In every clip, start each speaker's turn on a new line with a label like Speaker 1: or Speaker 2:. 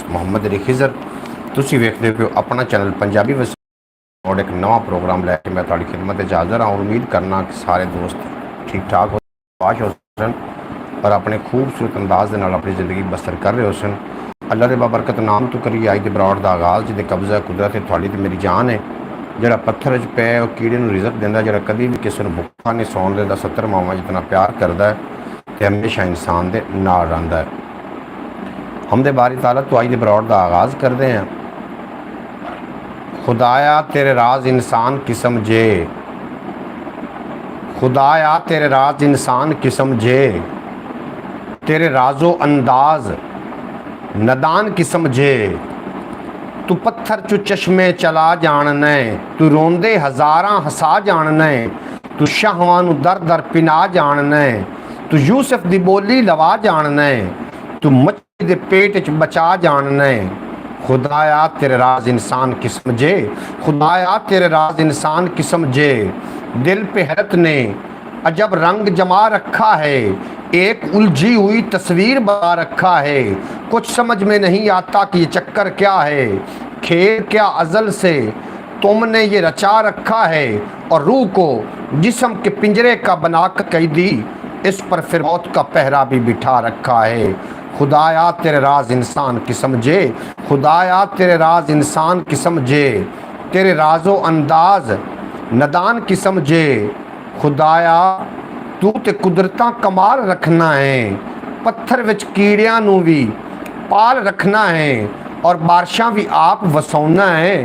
Speaker 1: दोस्त मोहम्मद अली खिजर। तुसी वेखदे हो अपना चैनल पंजाबी वस और एक नवा प्रोग्राम लैके मैं तुहाडी खिदमत च हाज़र हाँ। उम्मीद करना कि सारे दोस्त ठीक ठाक हो बाश हो सन और अपने खूबसूरत अंदाज दे नाल अपनी ज़िंदगी बसर कर रहे हो सन। अल्लाह दे बाबरकत नाम तो करिए अज दे ब्रॉड दा आगाज़ जिहदे कब्ज़ा कुदरत है तुहाडी ते मेरी जान है। जिहड़ा पत्थर च पै और कीड़े नूं रिज़क दिंदा, जिहड़ा कभी भी किसी नूं भुक्खा नहीं सौण दिंदा, 70 मावां जितना प्यार करदा है ते हमेशा इंसान दे नाल रहिंदा है। हमदे बारी ताला तो अज दे ब्रॉड दा आगाज़ करते हैं। खुदाया तेरे राज इंसान की समझे, खुदाया तेरे राज इंसान की समझे, तेरे राजो अंदाज नदान की समझे। तू पत्थर चु चश्मे चला जानने, तू रोंदे हज़ारां हसा जानने, तू शाहवां नूं दर दर पिना जानने, तू यूसुफ दी बोली लवा जानने, तू मच्छी दे पेट च बचा जानने। खुदाया तेरे राज इंसान की समझे, खुदाया तेरे राज इंसान की समझे। दिल पे हैरत ने अजब रंग जमा रखा है, एक उलझी हुई तस्वीर बना रखा है। कुछ समझ में नहीं आता कि ये चक्कर क्या है, खेल क्या अजल से तुमने ये रचा रखा है। और रूह को जिस्म के पिंजरे का बनाकर कैदी, इस पर फिर मौत का पहरा भी बिठा रखा है। खुदाया तेरे राज इंसान की समझे, खुदाया तेरे राज इंसान की समझे, तेरे राजो अंदाज नदान की समझे। खुदाया तू ते कुदरतां कमाल रखना है, पत्थर विच कीड़ियां नूं भी पाल रखना है, और बारिशां भी आप वसाउना है,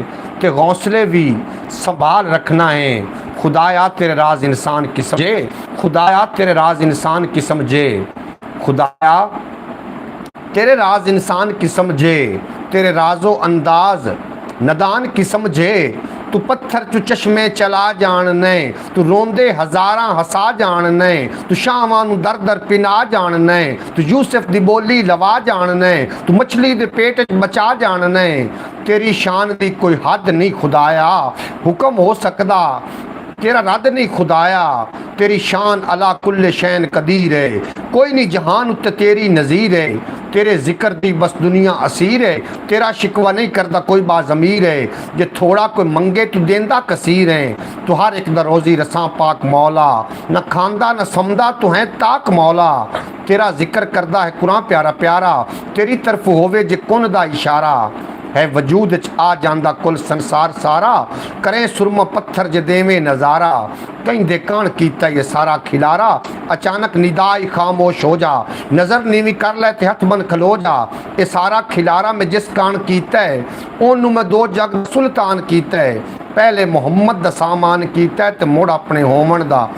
Speaker 1: ते गौसले भी संभाल रखना है। खुदाया तेरे राज इंसान की समझे, खुदाया तेरे राज इंसान की समझे, खुदाया तेरे राज इंसान की समझे, तेरे राजो अंदाज नदान की समझे। तू पत्थर चु चश्मे चला जानने, तू रोंदे हज़ारां हसा जानने, तू शाहवां नूं दर दर पिना जानने, तू यूसुफ दी बोली लवा जानने, तू मछली दे पेट च बचा जानने। तेरी शान दी कोई हद नहीं खुदाया, हुक्म हो सकदा तेरा रद नहीं खुदाया। तेरी शान अला कुल्ले शैन कदीर है, कोई नहीं जहान उत्ते तेरी नज़ीर है। तेरे जिक्र दी बस दुनिया असीर है, तेरा शिकवा नहीं करता कोई बाज़मीर है। जे थोड़ा कोई मंगे तू देंदा कसीर है, तू हर एक दा रोज़ी रसां पाक मौला। न खांदा न समदा तू है ताक मौला, तेरा जिक्र करदा है कुरान प्यारा प्यारा। तेरी तरफ होवे जे कुन दा इशारा, है वजूद च आ जांदा कुल संसार सारा। करें सुरमा पत्थर जे देवे नज़ारा, कहीं दे कान कीता ये सारा खिलारा। अचानक निदाई खामोश हो जा, नज़र नीवी कर ले ते हथ बन खलो जा। ये सारा खिलारा में जिस कान कीता है, ओनू मैं दो जग सुल्तान कीता है। पहले मुहम्मद दा सामान कीता है, ते मुड़ अपने होमन दा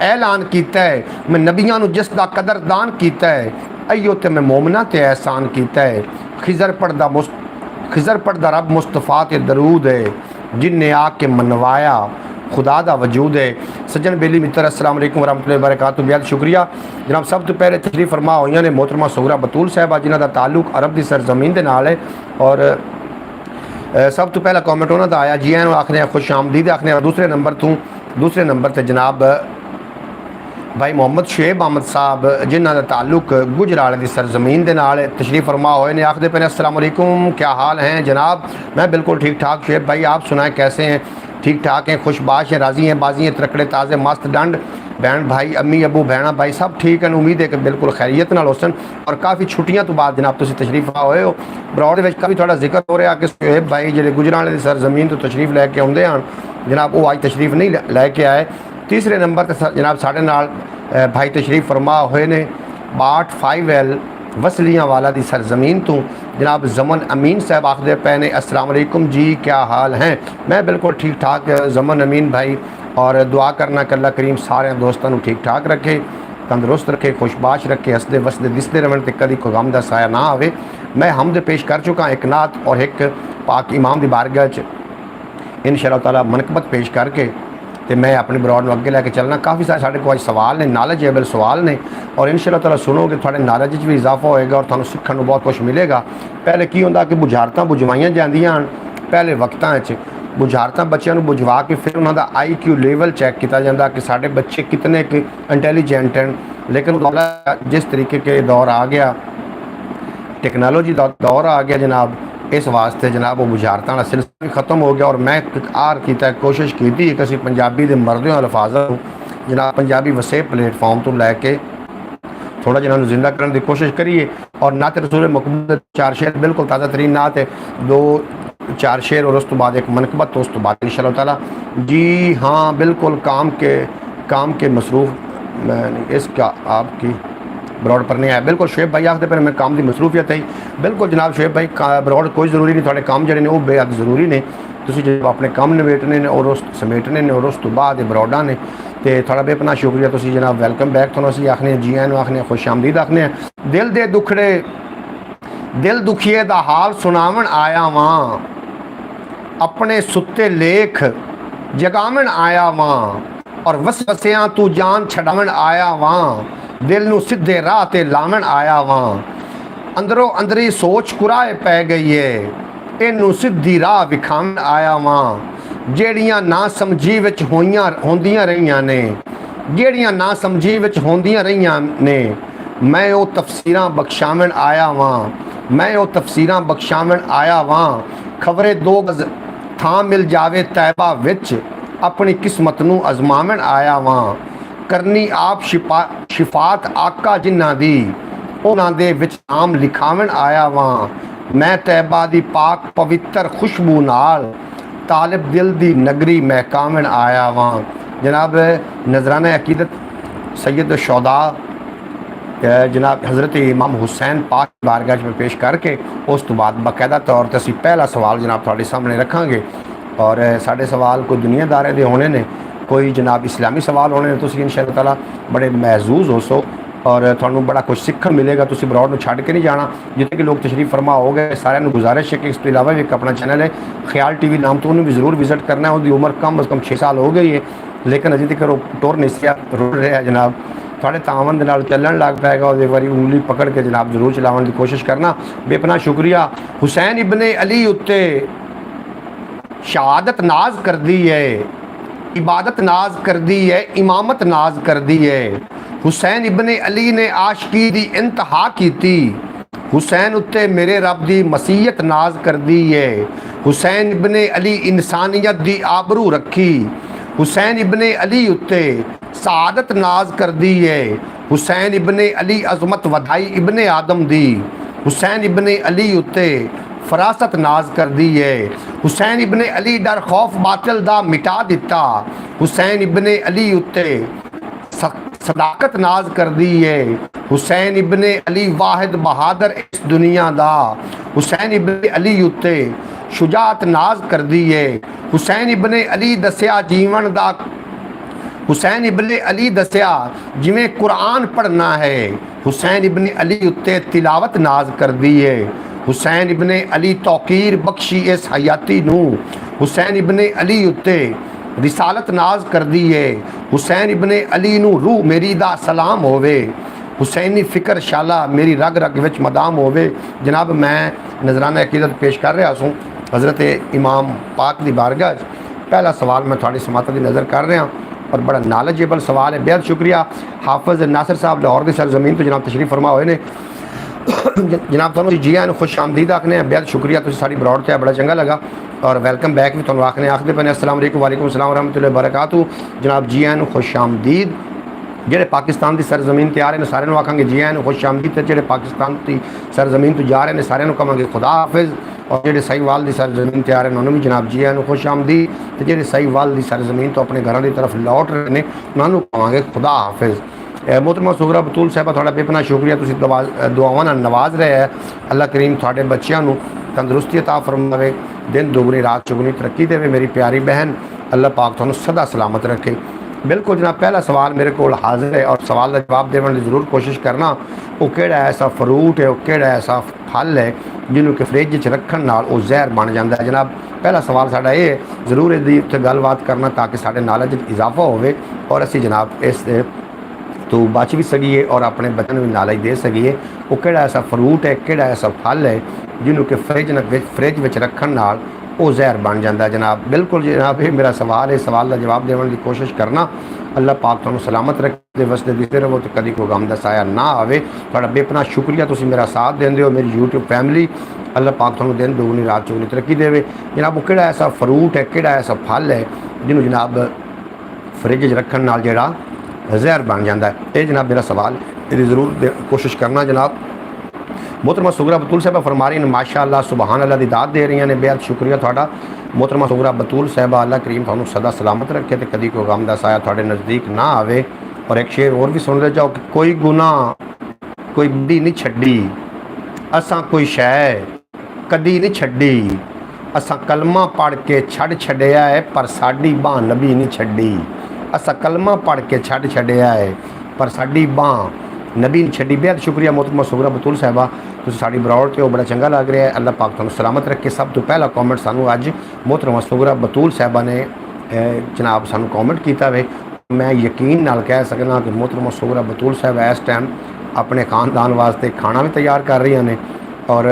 Speaker 1: ऐलान कीता है। मैं नबियां नू जिस दा कदरदान कीता है, अयो ते मैं मोमना ते एहसान कीता है। खिजर पढ़दा रब मुस्तफ़ा ते दरूद है, जिन्ने आके मनवाया खुदा दा वजूद है। सज्जन बेली मित्र अस्सलाम वालेकुम वरहमतुल्लाहि वबरकातुहू। बेहद शुक्रिया जनाब। सब तो पहले तशरीफ फरमा हुई ने मोहतरमा सुगरा बतूल साहबा, जिन्हों का ताल्लुक अरब की सरजमीन के नाल है। और सब तो पहला कॉमेंट उन्होंने आया, जी एन आखने खुश आमदीद आखने। दूसरे नंबर पर जनाब भाई मोहम्मद शुएब अहमद साहब, जिन्हों का ताल्लुक गुजराले की सरजमीन के नाल तशरीफ फरमा हुए ने, आखते पे अस्सलाम वालेकुम, क्या हाल हैं जनाब। मैं बिल्कुल ठीक ठाक। शुएब भाई आप सुनाएं कैसे हैं? ठीक ठाक हैं, खुशबाश हैं, राज़ी हैं, बाजी हैं, तरकड़े ताज़े मस्त डंड। बहन भाई अम्मी अबू भैन भाई सब ठीक हैं। उम्मीद है कि बिल्कुल खैरियत नाल होसन। और काफ़ी छुट्टियां तो बाद जनाब तुसीं तशरीफ आए हो। ब्रॉड में काफ़ी थोड़ा जिक्र हो रहा कि शुएब भाई जो गुजराले की सरजमीन तो तशरीफ लैके आउंदे हैं जनाब, वो अज तशरीफ नहीं लैके आए। तीसरे नंबर पर जनाब साढ़े नाल भाई तशरीफ फरमा हुए ने 62 वसलियाँ वाला दी सरजमीन तो जनाब जमन अमीन साहब आखदे पे ने, अस्सलाम वालेकुम जी, क्या हाल हैं? मैं बिल्कुल ठीक ठाक जमन अमीन भाई, और दुआ करना कि अल्लाह करीम सारे दोस्तों को ठीक ठाक रखे, तंदुरुस्त रखे, खुशबाश रखे, हसदे वसदे दिसते रहन ते कभी कोई गम दा साया ना आवे। मैं हमद पेश कर चुका एक नात और एक पाक इमाम की बारगाह च इंशाअल्लाह ताला मनकबत पेश करके तो मैं अपनी ब्रॉड में अगे लैके चलना। काफ़ी सारे साढ़े को सवाल ने, नॉलेजेबल सवाल ने, और इंशाअल्लाह ताला सुनोगे थोड़े नॉलेज भी इजाफा होएगा और तुहानू सीखने को बहुत कुछ मिलेगा। पहले की होंदा कि बुझारतां बुझवाइयां जांदियां पहले वक्तां बुझारतां बच्चों को बुझवा के फिर उन्होंने IQ लेवल चैक किया जाता कि साढ़े बच्चे कितने इंटैलीजेंट हैं। लेकिन जिस तरीके के दौर आ गया टेक्नोलॉजी का दौर आ गया जनाब, इस वास्ते जनाब वो बुझारतां दा सिलसिला भी खत्म हो गया। और मैं आर कीता कोशिश की कि असीं पंजाबी दे मरदे अल्फाज़ां नूं जनाब पंजाबी वसे प्लेटफॉर्म तो लैके थोड़ा जिन्होंने जिंदा करने की कोशिश करिए। और नात रसूल मकबूल 4 शेर बिल्कुल ताज़ा तरीन नात है, 2-4 शेर और उस तो बाद एक मनकबत, तो उस तो बाद इंशाअल्लाह ताला जी हाँ बिल्कुल काम के मसरूफ़ मैं इसका आपकी बरौड़ पर नहीं आया। बिल्कुल शुएब भाई आखते पर मैं काम की मसरूफियत है। बिल्कुल जनाब शुएब भाई बरौड़ कोई ज़रूरी नहीं, थोड़े काम जड़े ने वो बेहद ज़रूरी ने, तुसीं जो अपने काम नवेटने ने और उस समेटने ने और उस तो बाद बरौडा ने। तो थोड़ा बेपना शुक्रिया, तुसीं जनाब वेलकम बैक थोड़ा असीं आखने जी आए आखने खुश आमदीद आखने। दिल दे दुखड़े दिल दुखिए दा हाल सुनावन आया वां, अपने सुत्ते लेख जगावन आया वां, और वसवसियां तू जान छड़ावन आया वां, दिल नू सीधे राह ते लावन आया वां, अंदरों अंदरी सोच कुराए पै गई है, इनू सीधी राह विखावन आया वां, जेड़ियां ना समझी विच होंदियां रहियां ने, जेड़ियां ना समझी विच होंदियां रहियां ने, मैं वो तफसीरां बख्शावन आया वां, मैं वो तफसीरां बख्शावन आया वां, खबरे 2 गज थां मिल जावे तैबा विच, अपनी किस्मत नू अजमावन आया वां, करनी आप शिफात आका जिन्ना दी, उन्हां दे विच नाम लिखावन आया वां, मैं तैबा दी पाक पवित्र खुशबू नाल तालिब दिल दी नगरी महकावन आया वां। जनाब नजराना अकीदत सैयद शौदा जनाब हज़रत इमाम हुसैन पाक बारगाह में पेश करके उस तो बाद बाकायदा तौर पर असीं पहला सवाल जनाब थोड़े सामने रखांगे। और साढ़े सवाल कोई दुनियादारे दे होने ने, कोई जनाब इस्लामी सवाल होने ने, तुसीं इंशाअल्लाह ताला बड़े महजूज हो सो और थानू बड़ा कुछ सीखण मिलेगा। तुसीं बरौड़ नूं छड्ड के नहीं जाना, जितने कि लोग तशरीफ फरमा हो गए सारिਆਂ ਨੂੰ गुजारिश है कि इस तो इलावा भी एक अपना चैनल है ख्याल TV नाम, तो उन्होंने भी ज़रूर विजिट करना है। उसकी उम्र कम अज़ कम 6 साल हो गई है, लेकिन अजे तक टुर नहीं सिया रुड़ रहा जनाब, थोड़े तावन दे नाल चलन लग पाएगा, और एक बारी उंगली पकड़ के जनाब जरूर चलावन की कोशिश करना। बेपना शुक्रिया। हुसैन इब्ने अली उत्ते शहादत नाज कर दी है, इबादत नाज कर दी है, इमामत नाज कर दी है, हुसैन इब्ने अली ने आशिकी दी इंतहा की थी, हुसैन उत्ते मेरे रब दी मसीयत नाज कर दी है, हुसैन इब्ने अली इंसानियत दी आबरू रखी, हुसैन इब्ने अली उत्ते सआदत नाज कर दी है, हुसैन इब्ने अली अजमत वधाई इब्ने आदम दी, हुसैन इब्ने अली उत्ते फरासत नाज कर दी है, हुसैन इब्ने अली डर खौफ बातिल दा मिटा दिता, हुसैन इब्ने अली उत्ते सदाकत नाज कर दी है, हुसैन इब्ने अली वाहिद बहादुर इस दुनिया दा, हुसैन इब्ने अली उत्ते शुजात नाज कर दी है, हुसैन इब्ने अली दसिया जीवन दा, हुसैन इब्ने अली दसिया जिमें कुरान पढ़ना है, हुसैन इब्ने अली उत्ते तिलावत नाज कर दी है, हुसैन इब्ने अली तौकीर बख्शी इस हयाती नू, हुसैन इब्ने अली उत्ते रिसालत नाज कर दी है, हुसैन इब्ने अली नू रूह मेरी दा सलाम होवे, हुसैनी फ़िक्र शाला मेरी रग रग विच मदाम होवे। जनाब मैं नजराना अकीदत पेश कर रहा हूँ हज़रत इमाम पाक दी बारगाह। पहला सवाल मैं थोड़ी समात की नज़र कर रहा और बड़ा नॉलेजेबल सवाल है। बेहद शुक्रिया हाफिज़ नासिर साहब लाहौर की सरजमीन तो जनाब तशरीफ फरमा हुए ने। जनाब तुहानू जी आए खुश आमदीद आखने, बेहद शुक्रिया, तुसीं साडी बरौड़ ते बड़ा चंगा लगा और वेलकम बैक भी तुहानू आखने आखदे पे अस्सलाम वालेकुम वालेकुम सलाम रहमतुल्लाहि बरकातहू। जनाब जी आए खुश आमदीद। जेड़े पाकिस्तान की सरजमीन ते आ रहे हैं सारे आखांगे जी आए खुश आमदीद, ते जेड़े पाकिस्तान की सरजमीन तो जा रहे हैं सारे कहांगे खुदा हाफिज़, और जेड़े सहीवाल की सरजमीन ते आ रहे हैं उन्होंने भी जनाब जी आए खुश आमदीद, ते जेड़े सहीवाल की सरजमीन तो अपने घरों की तरफ लौट रहे हैं उन्होंने कहांगे खुदा हाफिज़। मोहतरमा सुगरा बतूल साहबा थोड़ा बेपना शुक्रिया, तुसीं दुआवां नाल नवाज रहे हैं। अल्लाह करीम थोड़े बच्चों को तंदुरुस्ती अता फरमावे, दिन दुगनी रात चुगनी तरक्की देवे। मेरी प्यारी बहन अल्लाह पाक तुहानू सदा सलामत रखे। बिल्कुल जनाब पहला सवाल मेरे को हाजिर है और सवाल का जवाब देने की जरूर कोशिश करना। वो केड़ा ऐसा फ्रूट है, वो केड़ा ऐसा फल है जिन्हों कि फ्रिज रखने नाल वो जहर बन जाता है। जनाब पहला सवाल साडा ये है, जरूर इसकी उत्ते गलबात करना ताकि साढ़े नॉलेज इजाफा हो और असी जनाब इस तो बच भी सकीए और अपने बच्चों को भी नॉलेज दे सकीए। वो केड़ा ऐसा फ्रूट है, केड़ा ऐसा फल है जिन्हों कि फ्रिज में रखने नाल वो जहर बन जाता है। जनाब बिल्कुल जनाब ये मेरा सवाल है, सवाल का जवाब देने की कोशिश करना अल्लाह पाक तुहानूं सलामत रखे, वसदे दिसदे रहो तो कदी कोई गम दा साया ना आवे। तुहाडा बेपनाह शुक्रिया, तुसीं मेरा साथ देंदे हो, मेरी यूट्यूब फैमिली। अल्लाह पाक तुहानूं दिन दुगनी रात चौगनी तरक्की देवे। जनाब वो किहड़ा ऐसा फ्रूट है, किहड़ा ऐसा फल है जिन्हों जनाब फ्रिज रखण नाल जिहड़ा जहर बन जाता है? ये जनाब मेरा सवाल, ये जरूर कोशिश करना जनाब। मोहतरमा सुगरा बतूल साहबा फरमा रही हैं माशाअल्लाह सुबहान अल्लाह दी दात दे रही ने, बेहद शुक्रिया थोड़ा। मोहतरमा सुगरा बतूल साहबा अल्लाह करीम तुहानूं सदा सलामत रखे तो कदी कोई गम दा साया तुहाडे नज़दीक ना आवे। और एक शेर और भी सुन ले जाओ कि कोई गुनाह कोई बदी नहीं छड्डी, असां कोई शै कदी नहीं छड्डी, असां कलमा पढ़ के छड़ छड्डिया है पर साडी बांह नबी नहीं छड्डी। असां कलमा पढ़ के छड़ छड्डिया है पर साडी बांह नबी नहीं छड्डी। बेहद शुक्रिया मोहतरमा सुगरा बतूल साहबा, तुसीं साडी बरौड़ ते हो, बड़ा चंगा लग रहा है। अल्लाह पाक तुहानूं सलामत रखे। सब तो पहला कॉमेंट सानूं अज मोहतरमा सुगरा बतूल साहबा ने जनाब सानूं कॉमेंट किया वे। मैं यकीन नाल कह सकना कि मोहतरमा सुगरा बतूल साहबा इस टाइम अपने खानदान वास्ते खाना भी तैयार कर रही ने और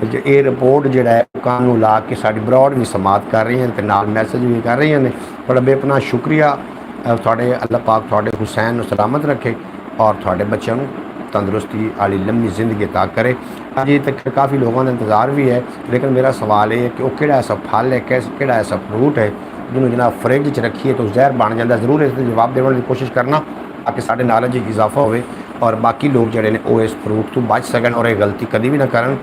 Speaker 1: ये रिपोर्ट जिहड़ा है कानून ला के साडी बरौड़ भी समात कर रही हैं तो नाल मैसेज भी कर रही ने। बड़ा बेपनाह शुक्रिया तुहाडे। अल्लाह पाक तुहाडे हुसैन नूं सलामत रखे और तुहाडे बच्चों को तंदुरुस्ती वाली लंबी जिंदगी अता करे। अजे तक काफ़ी लोगों का इंतज़ार भी है, लेकिन मेरा सवाल ये है कि वो किहड़ा ऐसा फल है, किहड़ा ऐसा फ्रूट है जिन्होंने जनाब फ्रिज च रखिए तो जहर बन जाता? जरूर इस जवाब देने की कोशिश करना ताकि साढ़े नॉलेज इजाफा हो और बाकी लोग जोड़े ने वो इस फ्रूट तो बच सकन और ये गलती कभी भी ना करन।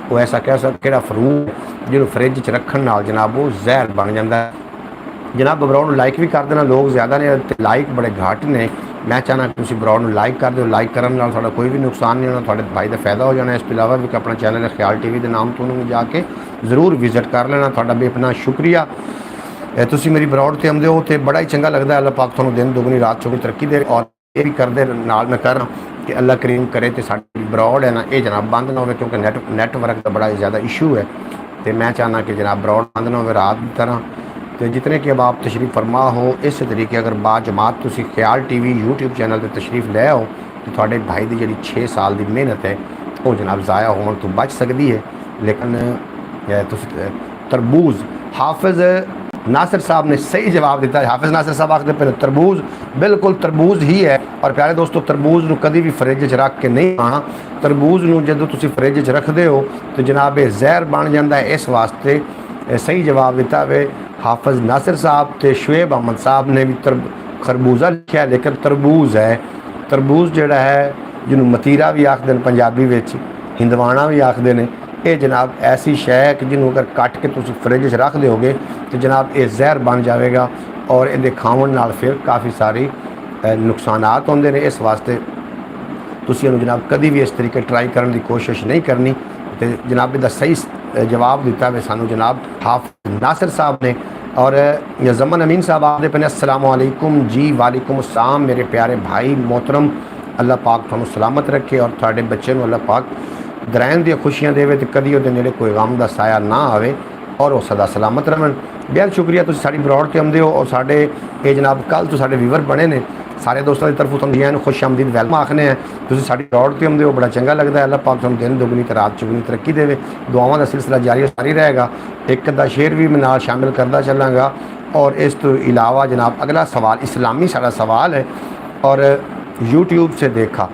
Speaker 1: वो ऐसा कैसा किहड़ा फ्रूट जिन्होंने फ्रिज च रखण नाल जनाब वो जहर बन जाता है। जनाब बरौड़ लाइक भी कर देना, लोग ज़्यादा ने लाइक बड़े घट ने। मैं चाहना कि तुम बरौड़ लाइक कर दो, लाइक करने नाल तुहाडा कोई भी नुकसान नहीं होना, थोड़े भाई का फायदा हो जाना। इस अलावा भी अपना चैनल है ख्याल टीवी के नाम तो उन्होंने जाके जरूर विजिट कर लेना। थोड़ा बेपनाह शुक्रिया, तुसीं मेरी बरौड़ ते आउंदे हो तो बड़ा ही चंगा लगता है। अल्लाह पाक तुहानूं दिन दुगनी रात चौगनी तरक्की दे। और ये भी करदे नाल मैं कर कि अल्लाह करीम करे तो साडी बरौड़ है ना ये जनाब बंद ना हो, क्योंकि नैटवर्क का बड़ा ज़्यादा इशू है। तो मैं चाहना कि जनाब बरौड़ बंद ना हो रात की तरह। तो जितने कि अब आप तशरीफ़ फरमा हो इस तरीके अगर बाजमात तुसी ख्याल टीवी यूट्यूब चैनल पर तशरीफ़ ले आओ तो थोड़े भाई की जी 6 साल की मेहनत है वो जनाब ज़ाया होने तो बच सकती है। लेकिन तरबूज हाफिज़ नासिर साहब ने सही जवाब दिता है। हाफिज़ नासिर साहब आखते पे तरबूज बिल्कुल तरबूज ही है। और प्यारे दोस्तों तरबूज नूं कभी भी फ्रिज च रख के नहीं खाना। तरबूज नूं जदों तुसीं फ्रिज च रखते हो तो जनाब ये जहर बन जाता है। इस वास्ते सही जवाब दिता वे हाफिज़ नासिर साहब। तो शुएब अहमद साहब ने भी खरबूजा लिखा है लेकिन तरबूज है। तरबूज जोड़ा है जिन्होंने मतीरा भी आखते हैं पंजाबी विच, हिंदवाना भी आखते हैं। ये जनाब ऐसी शै है कि जिन्होंने अगर कट के तुम फ्रिज च रख दोगे तो जनाब ये जहर बन जाएगा और ये खावन नाल फिर काफ़ी सारी नुकसानात होंदे ने। इस वास्ते तुसीं इहनूं जनाब कभी भी इस तरीके ट्राई करने की कोशिश नहीं करनी। तो जनाब इसका सही जवाब दिता वे सानू जनाब हाफिज़ नासिर साहब ने। और जमन अमीन साहब आखते पे अस्सलाम वालेकुम जी। वालेकुम अस्सलाम मेरे प्यारे भाई मोहतरम, अल्लाह पाक तुहानूं सलामत रखे और तुहाडे बच्चे नूं अल्लाह पाक दरैन दी खुशियां देवे तो कदी उहदे नेड़े कोई गम दा साया ना आवे और वो सदा सलामत रहन। बेहद शुक्रिया तुसीं साडी बरौड़ ते आउंदे हो और साडे ये जनाब कल तो साडे व्यूवर बने ने। सारे दोस्तों की तरफों तुहानूं खुश आमदीद वेलकम आखने हैं। तुसीं साडी बरौड़ ते आउंदे हो बड़ा चंगा लगता है। अल्लाह पाक तुहानूं दिन दुगनी ते रात चौगनी तरक्की देवे। दुआवां दा सिलसिला जारी रहेगा। एक अद्धा शेर भी मैं नाल शामिल करता चलांगा। और इस तो इलावा जनाब अगला सवाल इस्लामी साडा सवाल है और यूट्यूब से देखा।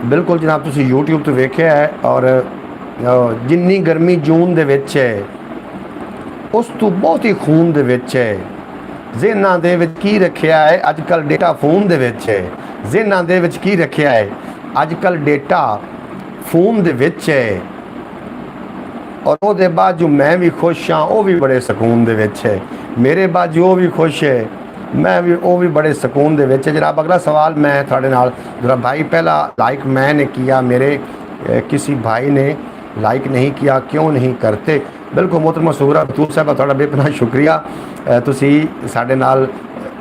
Speaker 1: बिल्कुल जनाब तुसीं यूट्यूब तो वेख्या है और जिन्नी गर्मी जून दे विच है उस तो बहुत ही खून दे विच है। ज़हनां दे विच की रखिया है अजकल डेटा फोन दे विच है। ज़हनां दे विच की रखिया है अजकल डेटा फोन दे विच है। और वो बाजू मैं भी खुश हाँ, वो भी बड़े सुकून दे विच है। मेरे बाजू वो भी खुश है, मैं भी वो भी बड़े सुकून दे विच है। जनाब अगला सवाल मैं थोड़े नाल जरा भाई पहला लाइक मैंने किया, मेरे किसी भाई ने लाइक नहीं किया, क्यों नहीं करते? बिल्कुल मोहतरमा सुगरा बतूल साहब थोड़ा बेपनाह शुक्रिया। तुसी साडे नाल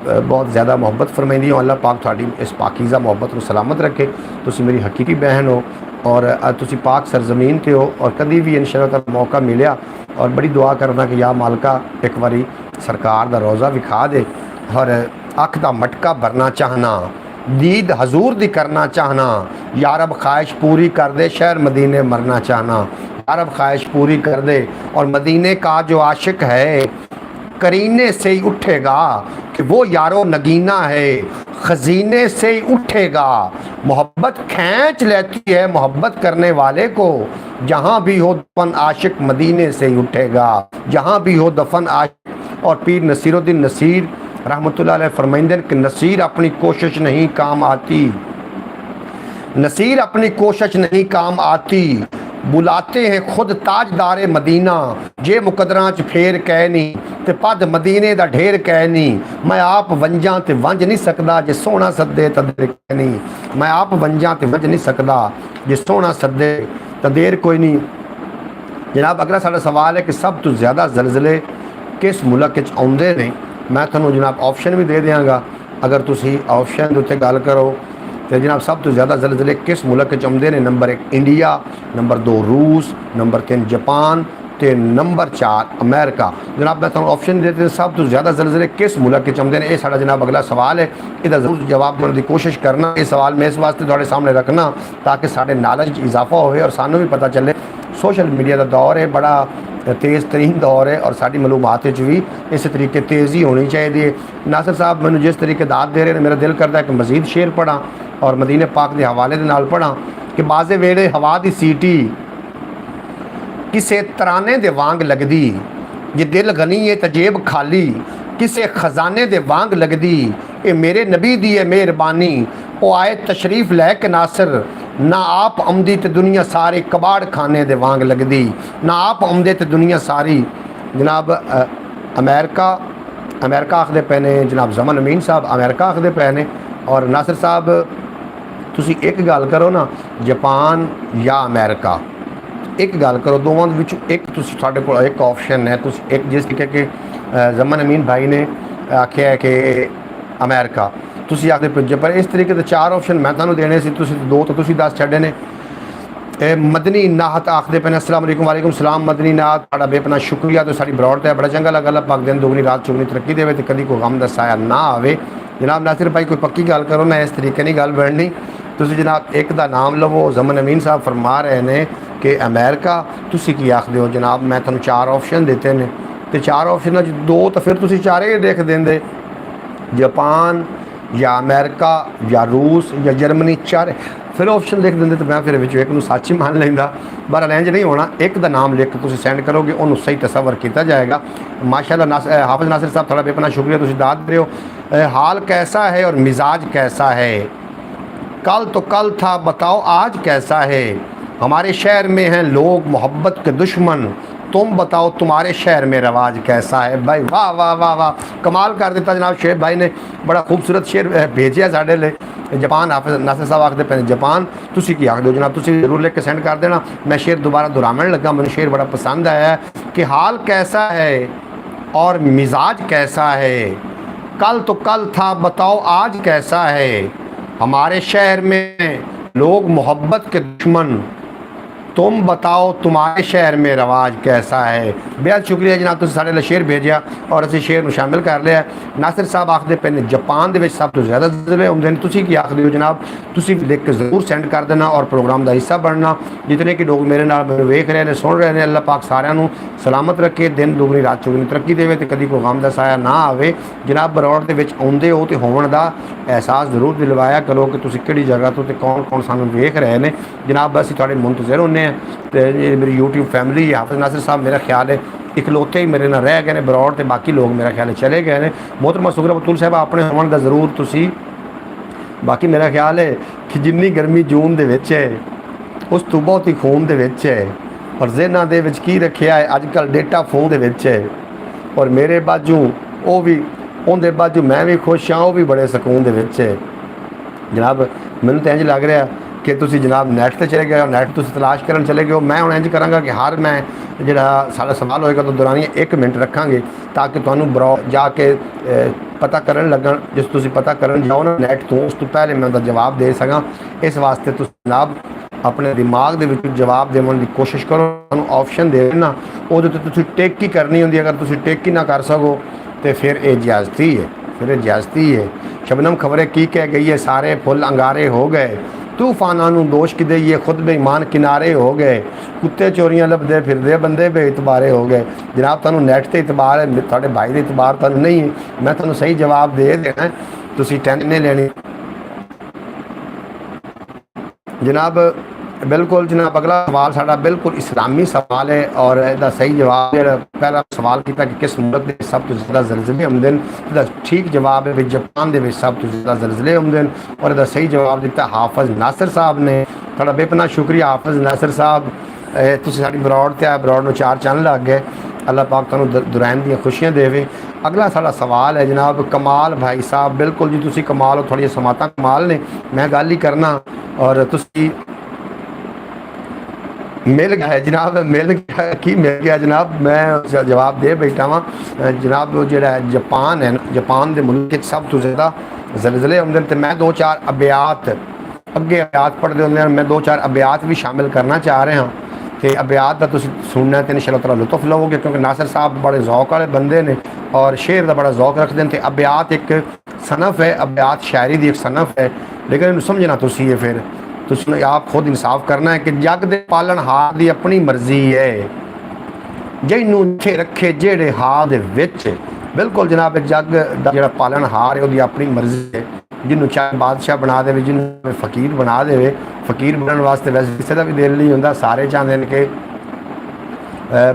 Speaker 1: बहुत ज़्यादा मुहब्बत फरमाइंदी हो। अल्लाह पाक थोड़ी इस पाकीज़ा मुहब्बत को सलामत रखे। तुसी मेरी हकीकी बहन हो और तुसी पाक सरजमीन ते हो और कभी भी इंशाअल्लाह मौका मिलिया और बड़ी दुआ करना कि या मालका एक बारी सरकार दा रोज़ा विखा दे और अख दा मटका भरना चाहना, दीद हजूर दी करना चाहना। या रब ख्वाहिश पूरी कर दे, शहर मदीने मरना चाहना। या रब ख्वाहिश पूरी कर दे और मदीने का जो आशिक है करीने से ही उठेगा कि वो यारो नगीना है खजीने से ही उठेगा। मोहब्बत खींच लेती है मोहब्बत करने वाले को, जहाँ भी हो दफन आशिक मदीने से ही उठेगा, जहाँ भी हो दफन आशिक। और पीर नसीरुद्दीन नसीर रहमतुल्लाह अलैह फरमाइंदे कि नसीर अपनी कोशिश नहीं काम आती, नसीर अपनी कोशिश नहीं काम आती, बुलाते हैं खुद ताजदारे मदीना, जे मुकदरां च फेर कह नहीं ते पद मदीने दा ढेर कह नहीं। मैं आप वंजां ते वंज नहीं सकदा, जे सोहना सदे तां देर कह नहीं। मैं आप वंजां ते वंज नहीं सकदा, जे सोहना सदे तां देर कोई नहीं। जनाब अगला साडा सवाल है कि सब तो ज़्यादा जलजले किस मुल्क च आउंदे ने। मैं तुहानूं जनाब ऑप्शन भी दे देंगा, अगर तुसीं ऑप्शन दे उत्ते गल करो तो जनाब सब तो ज़्यादा जलजले किस मुल्क च आउंदे ने। नंबर 1 इंडिया, नंबर 2 रूस, नंबर 3 जापान ते नंबर 4 अमेरिका। जनाब मैं तुहानूं ऑप्शन देते सब तो ज़्यादा जलजले किस मुल्क च आउंदे ने। ये साडा जनाब अगला सवाल है, इसका जरूर जवाब देने की कोशिश करना। ये सवाल मैं इस वास्ते तुहाडे सामने रखना ताकि साडे नॉलेज इजाफा होवे और सानू भी पता चले। सोशल मीडिया का दौर है, बड़ा तेज़ तरीन दौर है और साड़ी मालूमात भी इस तरीके तेज़ी होनी चाहिए। नासिर साहब मैंने जिस तरीके दाद दे रहे हैं, मेरा दिल करता है कि मजीद शेर पढ़ा और मदीने पाक के हवाले के नाल पढ़ा कि बाज़े वेले हवा की सीटी किसे तराने दे वांग लगदी, जे दिल गनी है तो जेब खाली, किसे खजाने दे वांग लगदी, ये मेरे नबी दी है मेहरबानी। वो आए तशरीफ लैके नासिर, ना आप आमदी तो दुनिया सारी कबाड़ खाने दे वांग लगदी, ना आप आमदे तो दुनिया सारी। जनाब अमेरिका आखदे पे ने, जनाब जमन अमीन साहब अमेरिका आखदे पे ने। और नासिर साहब तुसी एक गल करो ना, जापान या अमेरिका, एक गल करो दोवां दे विचों एक। तुसी साडे कोल एक ऑप्शन है, तुसी एक जिस तरीके के जमन अमीन भाई ने आख्या है कि अमेरिका, तुसी आखदे पे पर इस तरीके के 4 ऑप्शन मैं तुहानूं देने सी, तुसी 2 तो तुसी 10 छड्डे ने। मदनी नाहत आखदे पे ने, अस्सलाम वालेकुम। वालेकुम सलाम मदनी नाहत, तुहाडा बेपना शुक्रिया। तो साडी ब्रॉड ते बड़ा चंगा लगा। अल्लाह पाक दिन दुगनी रात चौगनी तरक्की देवे ते कदी कोई गम दा साया ना आवे। जनाब नासिर भाई कोई पक्की गल करो ना, इस तरीके नहीं गल बननी। तुसी जनाब एक दा नाम लवो, जमन अमीन साहब फरमा रहे ने कि अमेरिका, तुसी की आखदे हो। जनाब मैं तुहानूं 4 ऑप्शन देते ने ते 4 ऑप्शन 2 तो फिर तुसी 4 ही लिख देंदे, जापान या अमेरिका या रूस या जर्मनी, 4 फिर ऑप्शन लिख देंगे तो मैं फिर एक सच ही मान लेंदा। बहरहाल इंज नहीं होना, एक का नाम लिख के सेंड करोगे उन्होंने सही तस्वर किया जाएगा। माशाल्लाह हाफिज़ नासिर साहब थोड़ा बेपना शुक्रिया, तुम दाद दे हो। हाल कैसा है और मिजाज कैसा है, कल तो कल था बताओ आज कैसा है। हमारे शहर में हैं लोग मोहब्बत के दुश्मन, तुम बताओ तुम्हारे शहर में रवाज कैसा है। भाई वाह वाह वाह वाह, कमाल कर दिता जनाब। शेर भाई ने बड़ा खूबसूरत शेर भेजा साढ़े लिए। जापान हाफिज़ नासिर साहब आखते पे जापान, तुसी की आखते हो जनाब, तुसी जरूर लिख के सेंड कर देना। मैं शेर दोबारा दोहराने लगा, मैंने शेर बड़ा पसंद आया है कि हाल कैसा है और मिजाज कैसा है, कल तो कल था बताओ आज कैसा है। हमारे शहर में लोग मोहब्बत के दुश्मन, तुम बताओ तुम्हारे शहर में रवाज कैसा है। बेहद शुक्रिया जनाब, तुम साढ़े लिए शेर भेजा और असी शेर में शामिल कर लिया। नासिर साहब आखते पे ने जापान के सब तो ज़्यादा जल्दे आते हैं, तुम की आखते हो जनाब, तुम लिख के जरूर सेंड कर देना और प्रोग्राम का हिस्सा बनना। जितने कि लोग मेरे नाल वेख रहे हैं सुन रहे हैं, अल्लाह पाक सारिਆਂ सलामत रखे, दिन दुगनी रात चौगनी तरक्की देवे ते कभी कोई गम दा साया ना आवे। जनाब बरौड़ के आउंदे हो तो होवन का एहसास जरूर दिलवाया करो कि तुम किहड़ी जगह तो कौन कौन सानू वेख रहे हैं। जनाब असीं तुहाडे मुंतज़िर होंगे हैं। तो मेरी यूट्यूब फैमिली हाफिज़ नासिर साहब मेरा ख्याल है इकलौते ही मेरे नाल रह गए हैं बरौड़, तो बाकी लोग मेरा ख्याल है चले गए हैं। मोहतरमा सुगरा बतूल साहब अपने होने का जरूर तुसी, बाकी मेरा ख्याल है कि जिन्नी गर्मी जून दे विच है उस तो बहुत ही खून दे विच है और ज़हनां दे विच की रखिया है अजकल डेटा फोन दे विच है। और मेरे बाजू वो भी उनके बाजू मैं भी खुश हाँ, वो भी बड़े सकून दे विच है। जनाब मैनूं तो इंज लग रहा कि तुसी जनाब नैट ते चले गए हो, नैट तुसी तलाश करन चले गए हो। मैं हुण इंज करांगा कि हर मैं जिहड़ा साडा सवाल होएगा तो दौरानिया 1 मिनट रखांगे ताकि तुहानूं ब्रौ जाके पता करन लगन, जिस तुसी पता करन जाओ ना नैट तो उस तो पहले मैं उहदा जवाब दे सकां। इस वास्ते तुसी जनाब अपने दिमाग दे विच जवाब देवन की कोशिश करो। तुहानूं ऑप्शन दे देना, उहदे ते तुसी टिक ही करनी हुंदी। अगर तुसी टिक ही ना कर सको तो फिर ये इजाजती है, फिर इजाजती है। शबनम खबरें की कह गई है, सारे फुल अंगारे हो गए, तूफाना नूं दोष कि दईए, खुद बेईमान किनारे हो गए, कुत्ते चोरियां लभदे फिरदे, बंदे बेइतबारे हो गए। जनाब तुहानूं नैट ते इतबार है, तुहाडे भाई दे इतबार तुहानूं नहीं है। मैं तुहानूं सही जवाब दे देना, तुसीं टेंशन नहीं लेनी जनाब। बिल्कुल जनाब, अगला सवाल साडा बिल्कुल इस्लामी सवाल है और इसका सही जवाब जो पहला सवाल किया कि किस मुल्क के सब तो ज़्यादा जलजिले आउंदे ने, इसका ठीक जवाब है भी जापान के सब तो ज़्यादा जलजिले आउंदे ने। और इसका सही जवाब दिता हाफिज़ नासिर साहब ने। थोड़ा बेपना शुक्रिया हाफिज़ नासिर साहब, तुसीं साडी ब्रॉड ते ब्रॉड नूं 4 चंद लग गए। अल्लाह पाक तुहानूं दुरैन दी खुशियां देवे। अगला साडा सवाल है जनाब कमाल भाई साहब, बिल्कुल जी तुसीं कमाल हो, थोड़ी समातां कमाल ने, मैं गल ही करना और तुसीं मिल गया है जनाब, मिल गया की मिल गया जनाब, मैं जवाब दे बैठा वहाँ जनाब। जो जापान है, जापान के मुल्क सब तो ज़्यादा जलजिले आउंदे ने। मैं 2-4 अबियात अगे अबियात पढ़ते होंगे, मैं 2-4 अबियात भी शामिल करना चाह रहा हाँ। तो अबियात का तुम सुनना तो इंशाअल्लाह तआला लुत्फ लवोगे, क्योंकि नासिर साहब बड़े ज़ौक वाले बंदे ने और शेर का बड़ा ज़ौक रखते हैं। तो अबियात एक सनफ है, अबियात शायरी की एक सनफ है, लेकिन इन्हूं समझना तुसीं है, फिर तुसीं आप खुद इंसाफ करना है कि जग दे पालनहार की अपनी मर्जी है, जिन्हों इत्थे रखे जेड़े हाल दे विच। बिल्कुल जनाब, जग दा जिहड़ा पालनहार है उसकी अपनी मर्जी है, जिन्हों चाहे बादशाह बना दे, जिन्होंने फकीर बना दे। फकीर बनने वास्ते वैसे किसी का भी दिल नहीं होंदा, सारे चाहते हैं कि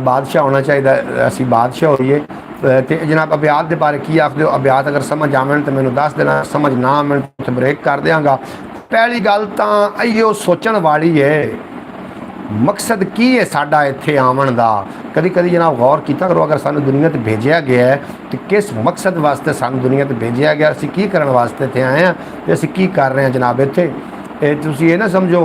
Speaker 1: बादशाह होना चाहिए, असी बादशाह होइए। तो जनाब अबियात के बारे की आखदे हो? अबियात अगर समझ आवन तो मैनूं दस देना, समझ ना आवन तो ब्रेक कर देंगा। पहली गल तो इहो सोचण वाली है, मकसद की है साडा इत्थे आवन दा। कभी कभी जनाब गौर किया करो, अगर सानू दुनिया ते भेजा गया है तो किस मकसद वास्ते सानू दुनिया ते भेजा गया, असीं की करन वास्ते इत्थे आए हैं ते असीं की कर रहे हैं जनाब इत्थे। तुसीं ये ना समझो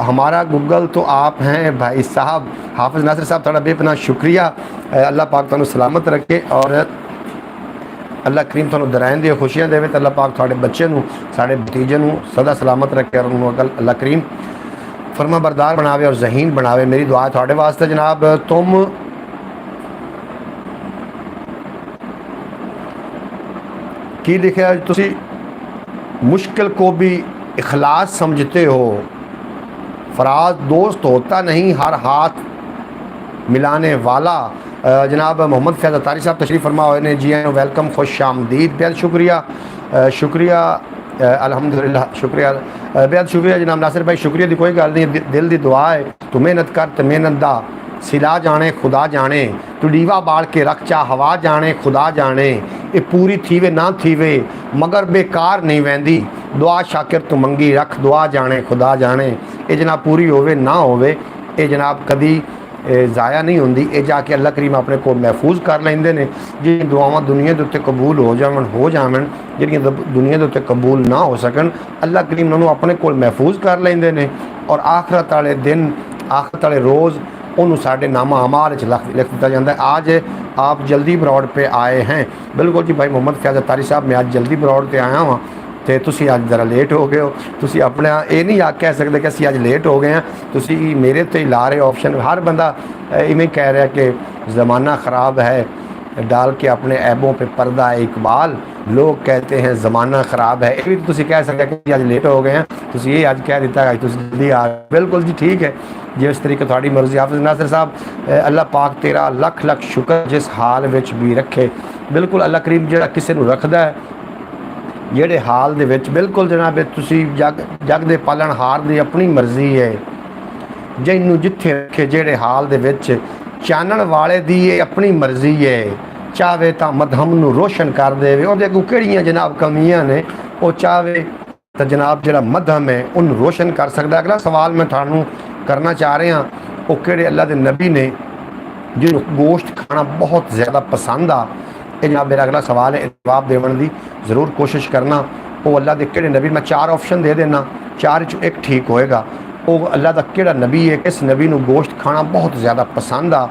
Speaker 1: हमारा गूगल तो आप हैं भाई साहब। हाफिज़ नासिर साहब थोड़ा बेपना शुक्रिया, अल्लाह पाक तुहानूं सलामत रखे और अल्लाह करीम तुहानूं दराइन दी खुशियां देवे। तो अल्लाह पाक तुहाडे बच्चे नूं, साडे भतीजे नूं सदा सलामत रखे और उन्होंने अल्लाह करीम फरमा बरदार बनावे और जहीन बनावे। मेरी दुआ थोड़े वास्ते जनाब। तुम की लिखा, तुसी मुश्किल को भी इखलास समझते हो, फराज दोस्त होता नहीं हर हाथ मिलाने वाला। जनाब मोहम्मद फैज़ अतारी साहब तशरीफ़ फरमा हुए ने, जी आए वेलकम, खुश आमदीद, बेहद शुक्रिया शुक्रिया अल्हम्दुलिल्लाह, शुक्रिया बेहद शुक्रिया जनाब नासिर भाई, शुक्रिया की कोई गल नहीं, दिल की दुआ है। तू मेहनत कर तो मेहनत दा सिला जाने खुदा जाने, तू डीवा बाल के रख चा हवा जाने खुदा जाने, ये पूरी थीवे ना थीवे मगर बेकार नहीं वहदी, दुआ शाकिर तू मंगी रख दुआ जाने खुदा जाने। ये जनाब पूरी होवे ना होवे, ये जनाब कदी ज़ाया नहीं होंदी, ये जाके अल्लाह करीम अपने को महफूज कर लेंदे ने। जी दुआवां दुनिया के उत्ते कबूल हो जावन जिहड़ियां दुनिया के उत्ते कबूल ना हो सकन, अल्लाह करीम उन्होंने अपने को महफूज कर लेंदे ने और आखरत वाले दिन, आखरत वाले रोज़ उन्होंने साढ़े नामा अमाल लिख दिता जाता है। आज आप जल्दी ब्रॉड पे आए हैं, बिल्कुल जी भाई मोहम्मद फैज़ अतारी साहब, मैं आज जल्दी ब्रॉड पे आया हाँ तो तुसी अज ज़रा लेट हो गए हो। तुसी अपने ये नहीं कह सकते कि असी अज लेट हो गए हैं, तुसी मेरे तो ही ला रहे ऑप्शन। हर बंदा इवें कह रहा है कि ज़माना ख़राब है, डाल के अपने ऐबों पे पर्दा है इकबाल, लोग कहते हैं ज़माना ख़राब है। ये भी तुसी कह सकते कि अज लेट हो गए हैं, तुसी ये अज कह दिता है तुसी जल्दी आ। बिल्कुल जी ठीक है, जिस तरीके थोड़ी मर्जी। हाफिज़ नासिर साहब अल्लाह पाक तेरा लख लख शुक्र जिस हाल विच भी रखे। बिल्कुल अल्लाह करीम जिहड़ा किसी नूं रखदा है ਜਿਹੜੇ हाल ਦੇ ਵਿੱਚ, बिल्कुल जनाब ਤੁਸੀਂ जग ਦੇ ਪਾਲਣਹਾਰ ਦੀ अपनी मर्जी है, ਜਿਹਨੂੰ जिथे रखे ਜਿਹੜੇ हाल ਦੇ ਵਿੱਚ ਚਾਨਣ वाले ਦੀ ਇਹ अपनी मर्जी है, ਚਾਹਵੇ ਤਾਂ ਮਧਮ ਨੂੰ रोशन कर देवे। ਉਹਦੇ ਅੱਗੋਂ ਕਿਹੜੀਆਂ जनाब कमियां ने, ਉਹ ਚਾਹਵੇ ਤਾਂ जनाब ਜਿਹੜਾ मधम है ਉਹਨੂੰ रोशन कर सकता। अगला सवाल मैं ਤੁਹਾਨੂੰ करना चाह रहा, वो ਕਿਹੜੇ अल्लाह के नबी ने जिन्होंने गोश्त खाना बहुत ज़्यादा पसंद आ। जनाब मेरा अगला सवाल है, जवाब देने की ज़रूर कोशिश करना। वो अल्लाह के किहड़े नबी, मैं 4 ऑप्शन दे देना, 4 चो एक ठीक होएगा। वो अल्लाह का किहड़ा नबी है, किस नबी नूं गोश्त खाना बहुत ज़्यादा पसंद आ?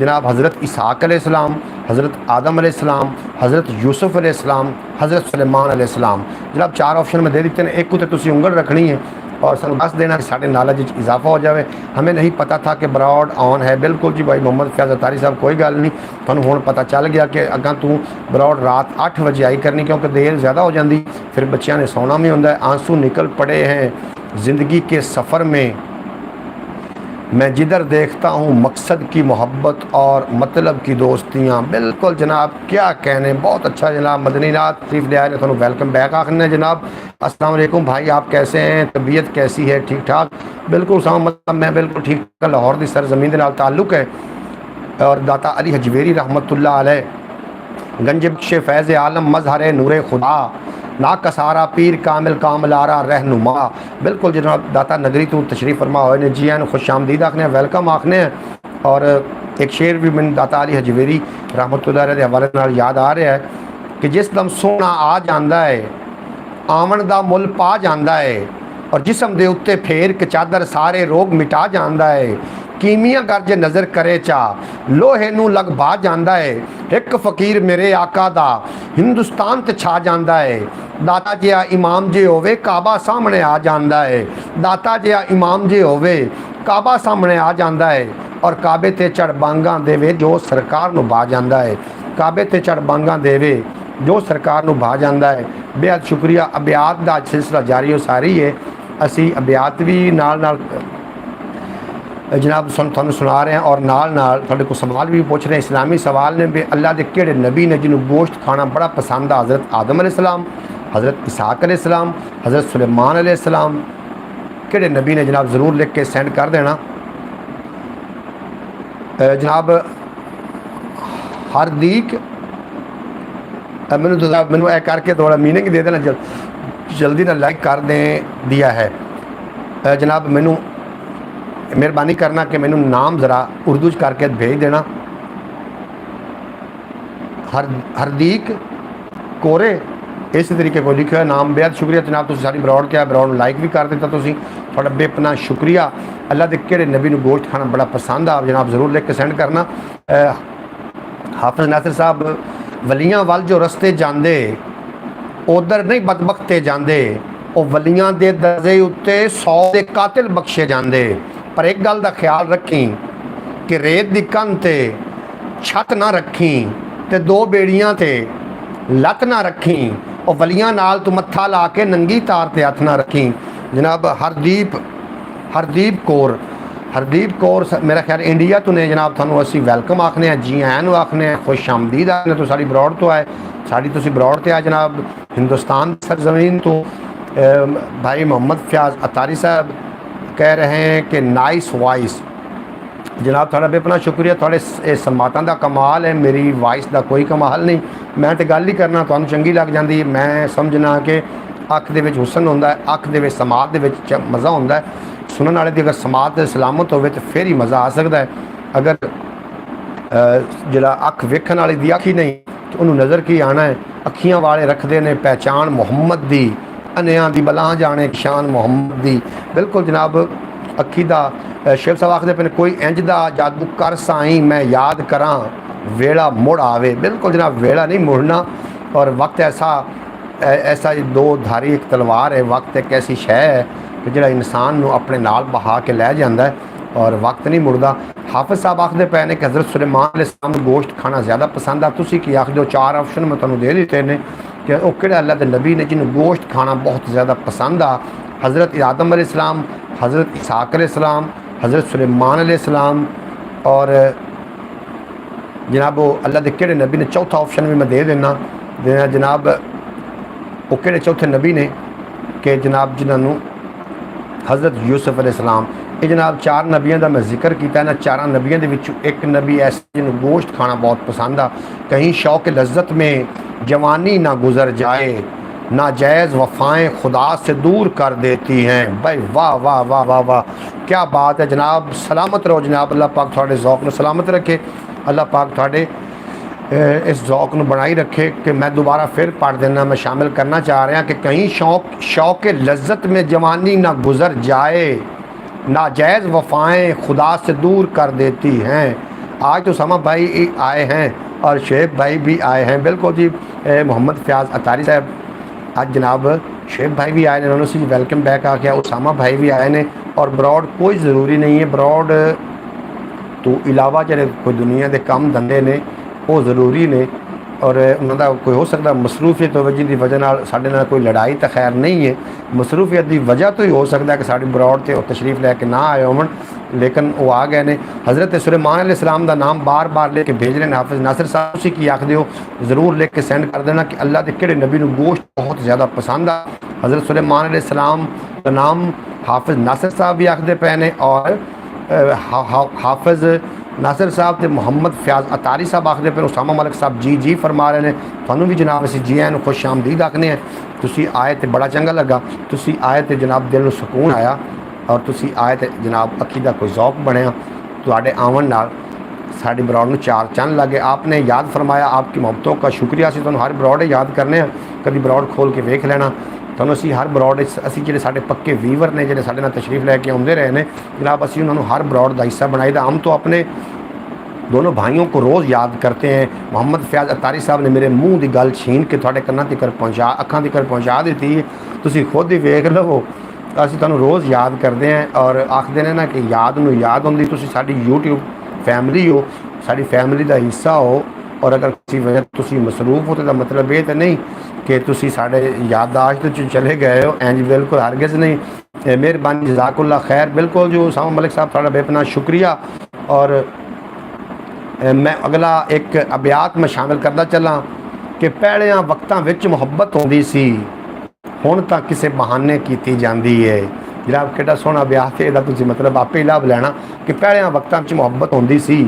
Speaker 1: जनाब हज़रत इसहाक अलैहिस्सलाम, हज़रत आदम अलैहिस्सलाम, हज़रत यूसुफ अलैहिस्सलाम, हज़रत सुलेमान अलैहिस्सलाम। जनाब 4 ऑप्शन में दे दिते हैं, एक उत्ते तुसीं उंगल रखनी है और सानू दस देना कि साढ़े नॉलेज इजाफा हो जाए। हमें नहीं पता था कि ब्रॉड ऑन है। बिल्कुल जी भाई मोहम्मद फैज़ अतारी साहब, कोई गल नहीं, तुहानू हुण पता चल गया कि अगर तू ब्रॉड रात 8 बजे आई करनी, क्योंकि देर ज़्यादा हो जाती, फिर बच्चों ने सौना भी होंदा है। आंसू निकल पड़े हैं ज़िंदगी के सफ़र में मैं जिधर देखता हूँ मकसद की मोहब्बत और मतलब की दोस्तियाँ। बिल्कुल जनाब, क्या कहने, बहुत अच्छा जनाब। मदनी नाथ तशरीफ ले आए ने, थोड़ा वेलकम बैक आखने जनाब। अस्सलाम वालेकुम भाई, आप कैसे हैं, तबीयत कैसी है, ठीक ठाक? बिल्कुल साहब, मतलब मैं बिल्कुल ठीक। लाहौर की सरजमीन के नाल ताल्लुक है और दाता अली हजवेरी रहमतुल्लाह अलैह गंज बख्श फैज़ आलम मजहर नूर खुदा ना कसारा पीर कामिल कामलारा रहनुमा। बिल्कुल जनाब, दाता नगरी तू तशरीफ़ फरमा होए ने, जी आन खुश आमदीद आखने, वेलकम आखने। और एक शेर भी मैंने दाता अली हजवेरी रहमतुल्लाह अलैह के हवाले नाल याद आ रहा है कि जिस दम सोना आ जाता है आवन का मुल पा जाता है और जिसम के उत्ते फेर के चादर सारे रोग मिटा जाता है। कीमिया गर्ज नज़र करे चा लोहे नू लग बा जाता है। एक फकीर मेरे आका दा हिंदुस्तान ते छा जाता है। दाता जिहा इमाम जे होवे काबा सामने आ जाता है। दाता जिहा इमाम जे होवे काबा सामने आ जाता है और काबे ते चढ़ बांगा देवे जो सरकार नू बा जाता है। काबे ते चढ़ बांगा देवे जो सरकार नू भा जाता है। बेहद शुक्रिया। अबियात का सिलसिला जारी हो सारी है, असी अबियात भी नाल जनाब थानू सुना रहे हैं और नाल थोड़े को सवाल भी पूछ रहे हैं। इस्लामी सवाल ने भी अल्लाह के किहड़े नबी ने जिन्होंने गोश्त खाना बड़ा पसंद आ? हज़रत आदम अलैहिस्सलाम, हज़रत इसहाक अलैहिस्सलाम, हज़रत सुलेमान अलैहिस्सलाम। किहड़े नबी ने जनाब ज़रूर लिख के सेंड कर देना जनाब। हरदीक मैनू ऐ करके थोड़ा मीनिंग दे देना, जल्दी ना लाइक कर दें दिया है जनाब। मैनू मेहरबानी करना कि मैनू नाम ज़रा उर्दू करके भेज देना। हरदीक कोरे इस तरीके को लिखा है नाम। बेहद शुक्रिया जनाब, तुम सारी ब्रॉड क्या ब्रॉड लाइक भी कर दिता तुसीं, थोड़ा बेपना शुक्रिया। अल्लाह के किहड़े नबी नू गोश्त खाना बड़ा पसंद आ जनाब ज़रूर लिख के सेंड करना। हाफिज़ नासिर साहब, वलियां वाल जो रस्ते जाते उधर नहीं बदबख्ते जाते, वो वलियां दे दर्जे उत्ते 100 के कातिल बख्शे जाते। पर एक गल का ख्याल रखी कि रेत की कंध ते छत ना रखी ते दो बेड़ियां ते लत ना रखी, और वलियां नाल तू मत्था ला के नंगी तार ते हथ ना रखी। जनाब हरदीप कौर मेरा ख्याल इंडिया तो ने जनाब, थानू असी वेलकम आखने हैं, जी आयन आखने, खुश आमदीद आखने। तो साड़ी ब्रॉड तो आए, साड़ी तुसी ब्रॉड ते आए जनाब हिंदुस्तान सरजमीन तो। भाई मोहम्मद फयाज अतारी साहब कह रहे हैं कि नाइस वॉइस। जनाब थोड़ा बेपना शुक्रिया, थोड़े समातां का कमाल है, मेरी वॉइस का कोई कमाल नहीं। मैं तो गल ही करना तुहानू चंगी लग जाती। मैं समझना कि अख दे विच हुसन होंदा है, अख दे विच समात दे विच मज़ा होंदा है। सुनने वाले की अगर समात सलामत हो तो फिर ही मज़ा आ सकता है। अगर जरा अख वेखण वाले दी अख ही नहीं तो उन्होंने नज़र की आना है। अखियां वाले रखते ने पहचान मुहम्मद दी, अनिया दी बला जाने शान मुहम्मद दी। बिल्कुल जनाब, अखी दा शिव साहब आखते पे कोई इंज दा जादू कर साई मैं याद करा वेला मुड़ आवे। बिल्कुल जनाब, वेला नहीं मुड़ना। और वक्त ऐसा दो धारी एक तलवार है। वक्त एक ऐसी शै है कि जो इंसान को अपने नाल बहा के लै जाता है और वक्त नहीं मुड़दा। हाफिज़ साहब आखते पे ने कि हज़रत सुलेमान अलैहिस्सलाम को गोश्त खाना ज़्यादा पसंद आ। तुसी की आखदे हो? 4 ऑप्शन मैं तुहानू दे दिते ने कि वो किहड़े अल्लाह के नबी ने जिन्होंने गोश्त खाना बहुत ज़्यादा पसंद आ। हज़रत आदम अलैहिस्सलाम, हज़रत इसहाक अलैहिस्सलाम, हज़रत सुलेमान अलैहिस्सलाम और जनाब वो अल्लाह के किहड़े नबी ने? चौथा ऑप्शन भी मैं दे देना जनाब, वो किहड़े चौथे नबी ने कि जनाब जिन्होंने हज़रत यूसुफ अलैहिस्सलाम। ये जनाब 4 नबियों का मैं जिक्र किया ना। 4 नबियों के विचों एक नबी ऐसे जिन्होंने गोश्त खाना बहुत पसंद आ। कहीं शौक लज्जत में जवानी ना गुजर जाए, नाजायज़ वफ़ाएँ खुदा से दूर कर देती हैं। भाई वाह वाह वाह वाह वाह, क्या बात है जनाब। सलामत रहो जनाब, अल्लाह पाक थोड़े ज़ौक़ को सलामत रखे। अल्लाह पाक थोड़े इस ज़ौक़ को बनाई रखे। कि मैं दोबारा फिर पढ़ देना, मैं शामिल करना चाह रहा कि कहीं शौक़ लज्जत में जवानी ना गुजर जाए, नाजायज़ वफ़ाएँ खुदा से दूर कर देती हैं। आज तो समा भाई आए हैं और शेख भाई भी आए हैं। बिल्कुल जी, मोहम्मद फयाज अतारी साहब आज जनाब शेख भाई भी आए ने, उन्होंने से वेलकम बैक आ गया। उसामा भाई भी आए ने। और ब्रॉड कोई ज़रूरी नहीं है, ब्रॉड तो इलावा जो कोई दुनिया के काम धंधे ने वो ज़रूरी ने। और उन्होंने कोई हो सकता मसरूफियत हो जिसकी वजह नाल साडे नाल कोई लड़ाई तो खैर नहीं है, मसरूफियत की वजह तो ही हो सकता है कि साड़ी बरौड़ से तशरीफ़ लैके ना आए होवन, लेकिन वो आ गए ने। हज़रत सुलेमान अलैहिस्सलाम का नाम बार बार लेके भेज रहे हैं। हाफिज़ नासिर साहब उसी की आख दो ज़रूर लिख के सेंड कर देना कि अल्लाह के किहड़े नबी नूं गोश्त बहुत ज़्यादा पसंद आ। हज़रत सुलेमान अलैहिस्सलाम का नाम हाफिज़ नासिर साहब भी आखते पे ने, और हाफिज़ नासिर साहब तो मुहम्मद फयाज अतारी साहब आखते पे, उसामा मलिक साहब जी जी फरमा रहे हैं। थानू भी जनाब असीं जी आए खुश आमदीद आखने हैं। तुसी आए तो बड़ा चंगा लगा, तुसी आए तो जनाब दिल में सुकून आया, और तुसी आए तो जनाब अखी का कोई जौक बनया। तुहाडे आवन नाल साड़ी बरौड़ नूं चार चंद लगे। आपने याद फरमाया, आपकी मोहब्बतों का शुक्रिया। असीं तुहानूं हर बरौड़ याद करने, कभी बरौड़ खोल के वेख लेना। तुहानूं असीं हर बरौड़ असीं जिहड़े साडे पक्के वीवर ने, जिहड़े साडे नाल तशरीफ़ लैके आउंदे रहे ने, जनाब असीं उन्होंने हर बरौड़ का हिस्सा बनाई दा। हम तो अपने दोनों भाइयों को रोज़ याद करते हैं। मोहम्मद फयाज अतारी साहब ने मेरे मूँह की गल छीन के थोड़े कन्ना तक पहुँचा, अखां तक पहुँचा दी थी। तुसीं खुद ही वेख लवो, असीं तुहानूं रोज़ याद करते हैं और आखते हैं ना कि याद नूं याद होंदी। तुसीं साडी यूट्यूब फैमिली हो, साडी फैमिली का हिस्सा हो, और अगर किसी वजह तुसीं मसरूफ हो तो मतलब ये तो नहीं कि तुसीं साडे याददाश्त च चले गए हो। इंज बिल्कुल हरगिज़ नहीं। मेहरबानी, जज़ाकुल्लाह खैर। बिल्कुल जो उसामा मलिक साहब थोड़ा बेपनाह शुक्रिया। और मैं अगला एक अबियात में शामिल करता चला कि पहले वक्तां विच मुहब्बत होंदी सी, हुण तां किसी बहाने की जाती है। जनाब कितना सोहना अबियात है, इहदा तुसीं मतलब आपे ही लाभ लेना कि पहले वक्तां विच मुहब्बत होंदी सी,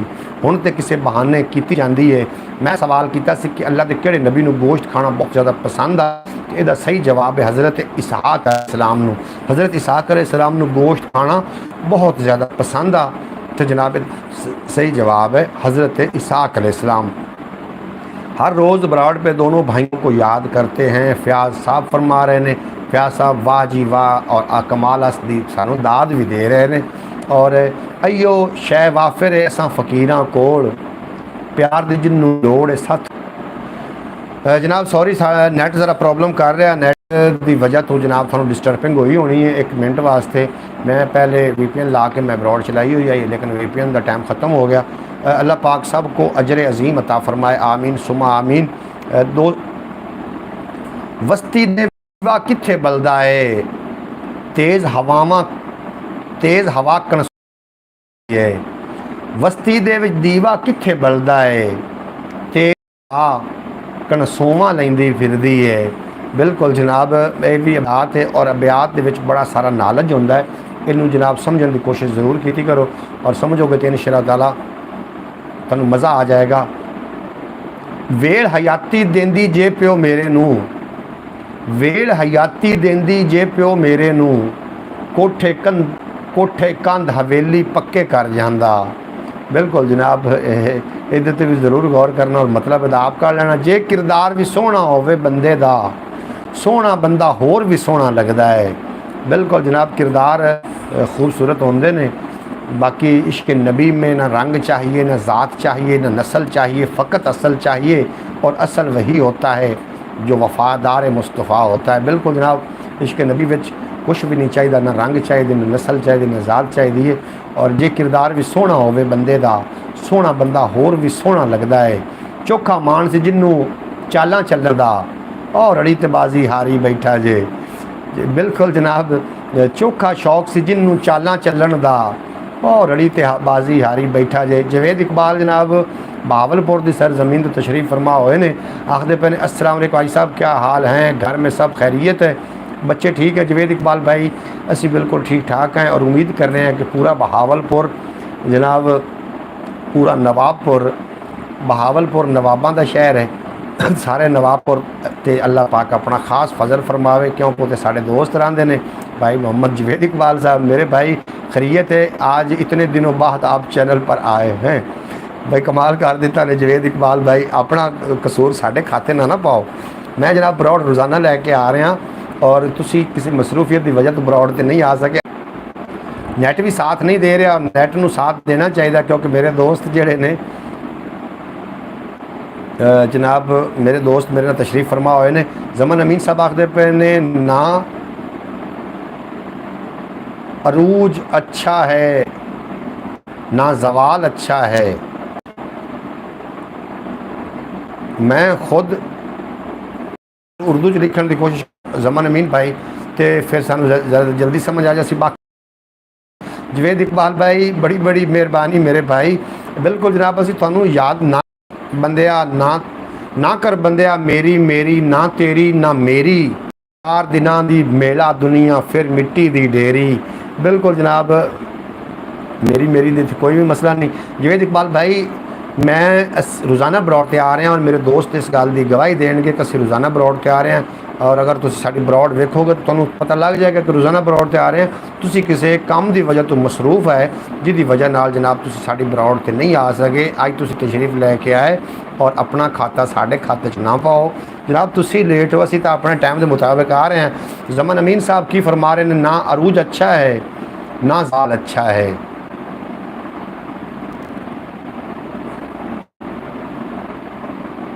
Speaker 1: हुण ते किसी बहाने की जाती है। मैं सवाल किया कि अल्लाह के किहड़े नबी नूं गोश्त खाना बहुत ज़्यादा पसंद आ, तो इसका सही जवाब है हज़रत इसहाक अलैहिस्सलाम नूं। हज़रत इसहाक अलैहिस्सलाम नूं गोश्त खाना बहुत ज़्यादा पसंद आ, तो जनाब सही जवाब है हज़रत इसहाक अलैहिस्सलाम। हर रोज़ बराड़ पे दोनों भाइयों को याद करते हैं। फयाज साहब फरमा रहे हैं, फयाज साहब वाह जी वाह, और कमाल असदी सानू दाद भी दे रहे हैं। और अयो शै वाफिर है असां फकीरां कोल, प्यार दी जिन्नू लोड़ है सत। जनाब सॉरी नैट ज़रा प्रॉब्लम कर रहा, नैट की वजह तो जनाब थानू डिस्टर्बिंग हुई होनी है। एक मिनट वास्ते मैं पहले VPN ला के मैं बरौड़ चलाई हुई है, लेकिन VPN का टाइम ख़त्म हो गया। अल्लाह पाक सब को अजर अजीम अता फरमाए, आमीन सुमा आमीन। दो वस्ती दे दीवा किथे बलदा है, तेज़ हवा कन है। वस्ती दे विच दीवा किथे बलदा है, तेज़ हवा कनसोवा लैंदी फिरदी है। बिल्कुल जनाब ये भी अबियात है, और अबियात दे विच बड़ा सारा नॉलेज होंदा है। इनू जनाब समझने की कोशिश ज़रूर की करो, और समझोगे तो इंशाअल्लाह ताला तुहानू मज़ा आ जाएगा। वेल हयाती देंदी जे प्यो मेरे नू, वेल हयाती देंदी जे प्यो मेरे नू, कोठे कंध हवेली पक्के कर जांदा। बिल्कुल जनाब इहदे ते भी ज़रूर गौर करना, और मतलब इहदा आप कर लेना। जे किरदार भी सोहना होवे बंदे दा, सोहना बंदा होर भी सोहना लगदा है। बिल्कुल जनाब किरदार खूबसूरत होंदे ने, बाकी इश्क नबी में ना रंग चाहिए, ना ज़ात चाहिए, ना नस्ल चाहिए, फ़कत असल चाहिए। और असल वही होता है जो वफ़ादार मुस्तफ़ा होता है। बिल्कुल जनाब इश्क नबी विच कुछ भी नहीं चाहिए, ना रंग चाहिए, ना नस्ल चाहिए, ना ज़ात चाहिए। और जे किरदार भी सोहना होवे बंदे दा, सोहना बंदा होर भी सोहना लगदा है। चोखा मानस जिन्नू चालां चलण दा, और अड़ी ते बाजी हारी बैठा जे। बिल्कुल जनाब चोखा शौक से जिन्नू चालां चलण दा, और अड़ी ते बाजी हारी बैठा जे। जवेद इकबाल जनाब बहावलपुर की सरजमीन तो तशरीफ़ फरमा हुए ने, आखते पे ने अस्सलाम वालेकुम भाई साहब, क्या हाल हैं, घर में सब खैरियत है, बच्चे ठीक है। जवेद इकबाल भाई असी बिल्कुल ठीक ठाक हैं, और उम्मीद कर रहे हैं कि पूरा बहावलपुर जनाब पूरा नवाबपुर, बहावलपुर नवाबां का शहर है, सारे नवाबपुर ते अल्लाह पाक अपना खास फजल फरमावे, क्योंकि तो साढ़े दोस्त रहते हैं। भाई मोहम्मद जवेद इकबाल साहब मेरे भाई खैरियत है, आज इतने दिनों बाद आप चैनल पर आए हैं। भाई कमाल कर दिता ने जवेद इकबाल भाई, अपना कसूर साढ़े खाते ना पाओ। मैं जनाब बरौड़ रोज़ाना लैके आ रहा, और तुसी किसी मसरूफियत की वजह तो बरौड़ ते नहीं आ सके, नैट भी साथ नहीं दे रहा, और नैट नूं साथ देना चाहिए, क्योंकि मेरे दोस्त जिहड़े ने जनाब मेरे दोस्त मेरे नाल तशरीफ़ फरमा हुए ने। जमन अमीन साहब आखते पे ने ना अरूज अच्छा है ना जवाल अच्छा है, मैं खुद उर्दू च लिखण की कोशिश जमन अमीन भाई, तो फिर सानू जल्दी समझ आ जासी। बाकी जवेद इकबाल भाई बड़ी बड़ी मेहरबानी मेरे भाई। बिल्कुल जनाब, असीं तुहानू याद ना बंदिया ना कर बंदिया, मेरी मेरी ना तेरी ना मेरी, 4 दिनां दी मेला दुनिया फिर मिट्टी दी डेरी। बिल्कुल जनाब, मेरी मेरी दे कोई भी मसला नहीं। जवेद इकबाल भाई, मैं रोज़ाना बरौड़ ते आ रहा और मेरे दोस्त इस गल की गवाही देंगे कि असीं रोज़ाना बरौड़ ते आ रहे हैं। और अगर तुम साडी बरौड़ वेखोगे तो तुहानू पता लग जाएगा कि रोज़ाना बरौड़ ते आ रहे हैं। तुसीं किसी काम की वजह तो मसरूफ है, जिहदी वजह नाल जनाब तुसीं साडी बरौड़ ते नहीं आ सके। अज तुसीं तशरीफ लैके आए और अपना खाता साडे खाते च ना पाओ। जनाब तुसीं लेट हो, असीं तां अपने टाइम के मुताबिक आ रहे हैं। जमन अमीन साहब की फरमा रहे हैं, ना अरूज अच्छा है ना जाल अच्छा है।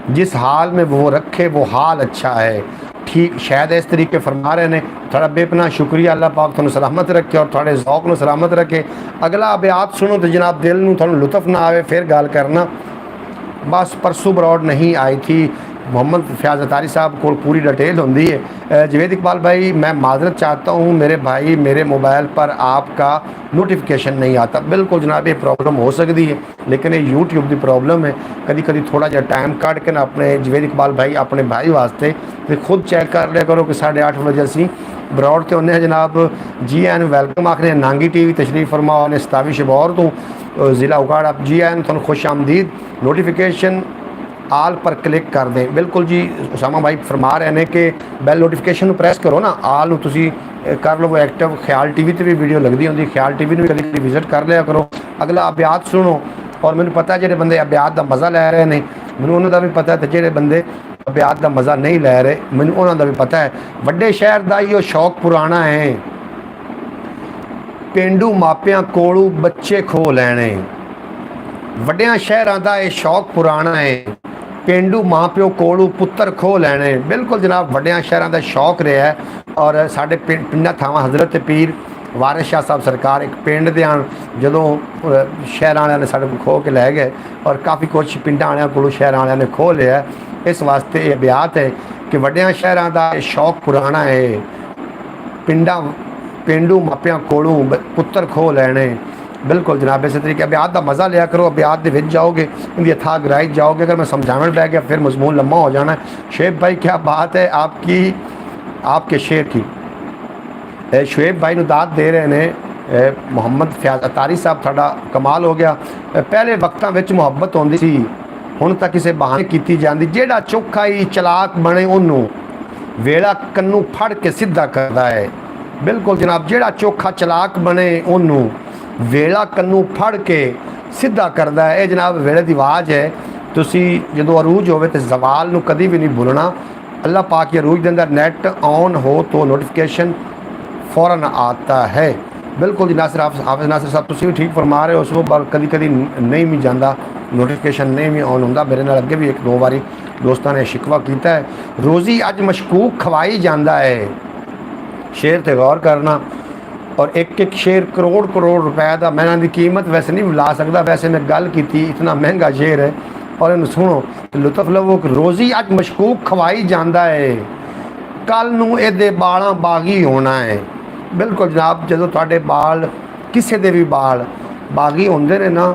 Speaker 1: जिस हाल में वो रखे वो हाल अच्छा है। ठीक शायद इस तरीके फरमा रहे ने। थोड़ा बेपना शुक्रिया, अल्लाह पाक तुहानू सलामत रखे और थोड़े ज़ौक नू सलामत रखे। अगला अबयात सुनो तो जनाब दिल नू थोड़ा लुत्फ ना आए, फिर गल करना। बस परसों बरौड़ नहीं आई थी। मोहम्मद फयाज अतारी साहब को पूरी डिटेल होती है। जवेद इकबाल भाई, मैं माजरत चाहता हूँ मेरे भाई, मेरे मोबाइल पर आपका नोटिफिकेशन नहीं आता। बिल्कुल जनाब, ये प्रॉब्लम हो सकती है, लेकिन ये यूट्यूब की प्रॉब्लम है। कभी कभी थोड़ा जहा टाइम कट के ना अपने जवेद इकबाल भाई अपने भाई वास्ते तो खुद चेक कर लिया करो कि 8:30 बजे असी बरौड़ ते होने जनाब। जी एन वेलकम आखने नांगी टीवी तशरीफ फरमा ने 27 शबौर तो ज़िला उगाड़। आप जी एन तुहानू खुश आमदीद। नोटिफिकेशन आल पर क्लिक कर दें। बिल्कुल जी, उसामा भाई फरमा रहे हैं कि बैल नोटिफिकेशन प्रेस करो ना, आल नू तुसी कर लो एक्टिव। ख्याल टीवी ते भी वीडियो लगती होंगी, ख्याल टीवी भी कभी विजिट कर लिया करो। अगला अबयात सुनो। और मैंने पता है जो बंदे अबयात का मज़ा लै रहे हैं, मैंने उन्होंने भी पता है, तो जो बंदे अबयात का मज़ा नहीं लै रहे मैंने उन्होंने भी पता है। वड्डे शहर का ही शौक पुराना है, पेंडू मापियां कोलू बच्चे खो लैने। वड्डियां शहरां दा ये शौक पुराना है, पेंडू माँ प्यो कोलू पुत्र खो लैने। बिल्कुल जनाब, वड्डियां शहरां दा शौक रहा है। और साढ़े पिंडा थावां हज़रत पीर वारिस शाह साहब सरकार एक पिंड दे जदों शहर वालियां ने साढ़े को खो के लै गए और काफ़ी कुछ पिंडा वालियां कोलों शहर वालियां ने खो लिया। इस वास्ते ये बयात है कि वड्डियां शहरां दा शौक पुराना है, पेंडू मापियां कोलों पुत्र खो लैने। बिल्कुल जनाब, इस तरीके अबयात का मज़ा लिया करो। अबयात के विच जाओगे, इनकी अथा गहराई जाओगे। अगर मैं समझावन बैठ गया फिर मजमून लम्बा हो जाना है। शुएब भाई क्या बात है आपकी, आपके शेर की। शुएब भाई दाद दे रहे हैं मोहम्मद फयाज अतारी साहब, थोड़ा कमाल हो गया। पहले वक्तां विच मुहब्बत होंदी सी, हुण तां किसे बहाने कीती जांदी। जेड़ा चोखा ही चलाक बने उन्नू वेला कन्नू फड़ के सीधा करदा है। बिल्कुल जनाब, जेड़ा चोखा चलाक बने उन्नू वेला कन्नू फड़ के सीधा करदा है। ये जनाब वेले की आवाज़ है। तुसी जो अरूज होवे तो जवाल नू कभी भी नहीं भूलना। अल्लाह पाक के अरूज के अंदर नेट ऑन हो तो नोटिफिकेशन फ़ौरन आता है। बिल्कुल जी नासिर हाफिज़ नासिर साहब, तुसी भी ठीक फरमा रहे हो। उसको कभी कभी नहीं भी जाता, नोटिफिकेशन नहीं भी ऑन होंदा। मेरे नाल अगे भी 1-2 बारी दोस्तों ने शिकवा किया है। रोज़ी अज मशकूक खवाई जाता है। शेर ते गौर करना। और एक एक शेर करोड़ करोड़ रुपए का। मैं इनकी कीमत वैसे नहीं ला सकता, वैसे मैं गल की इतना महंगा शेर है। और इन सुनो तो लुत्फ लवो कि रोज़ी अज मशकूक खवाई जाता है, कल नूं इहदे बालां बागी होना है। बिल्कुल जनाब, जो तुहाडे बाल किसी के भी बाल बागी होंदे ने ना,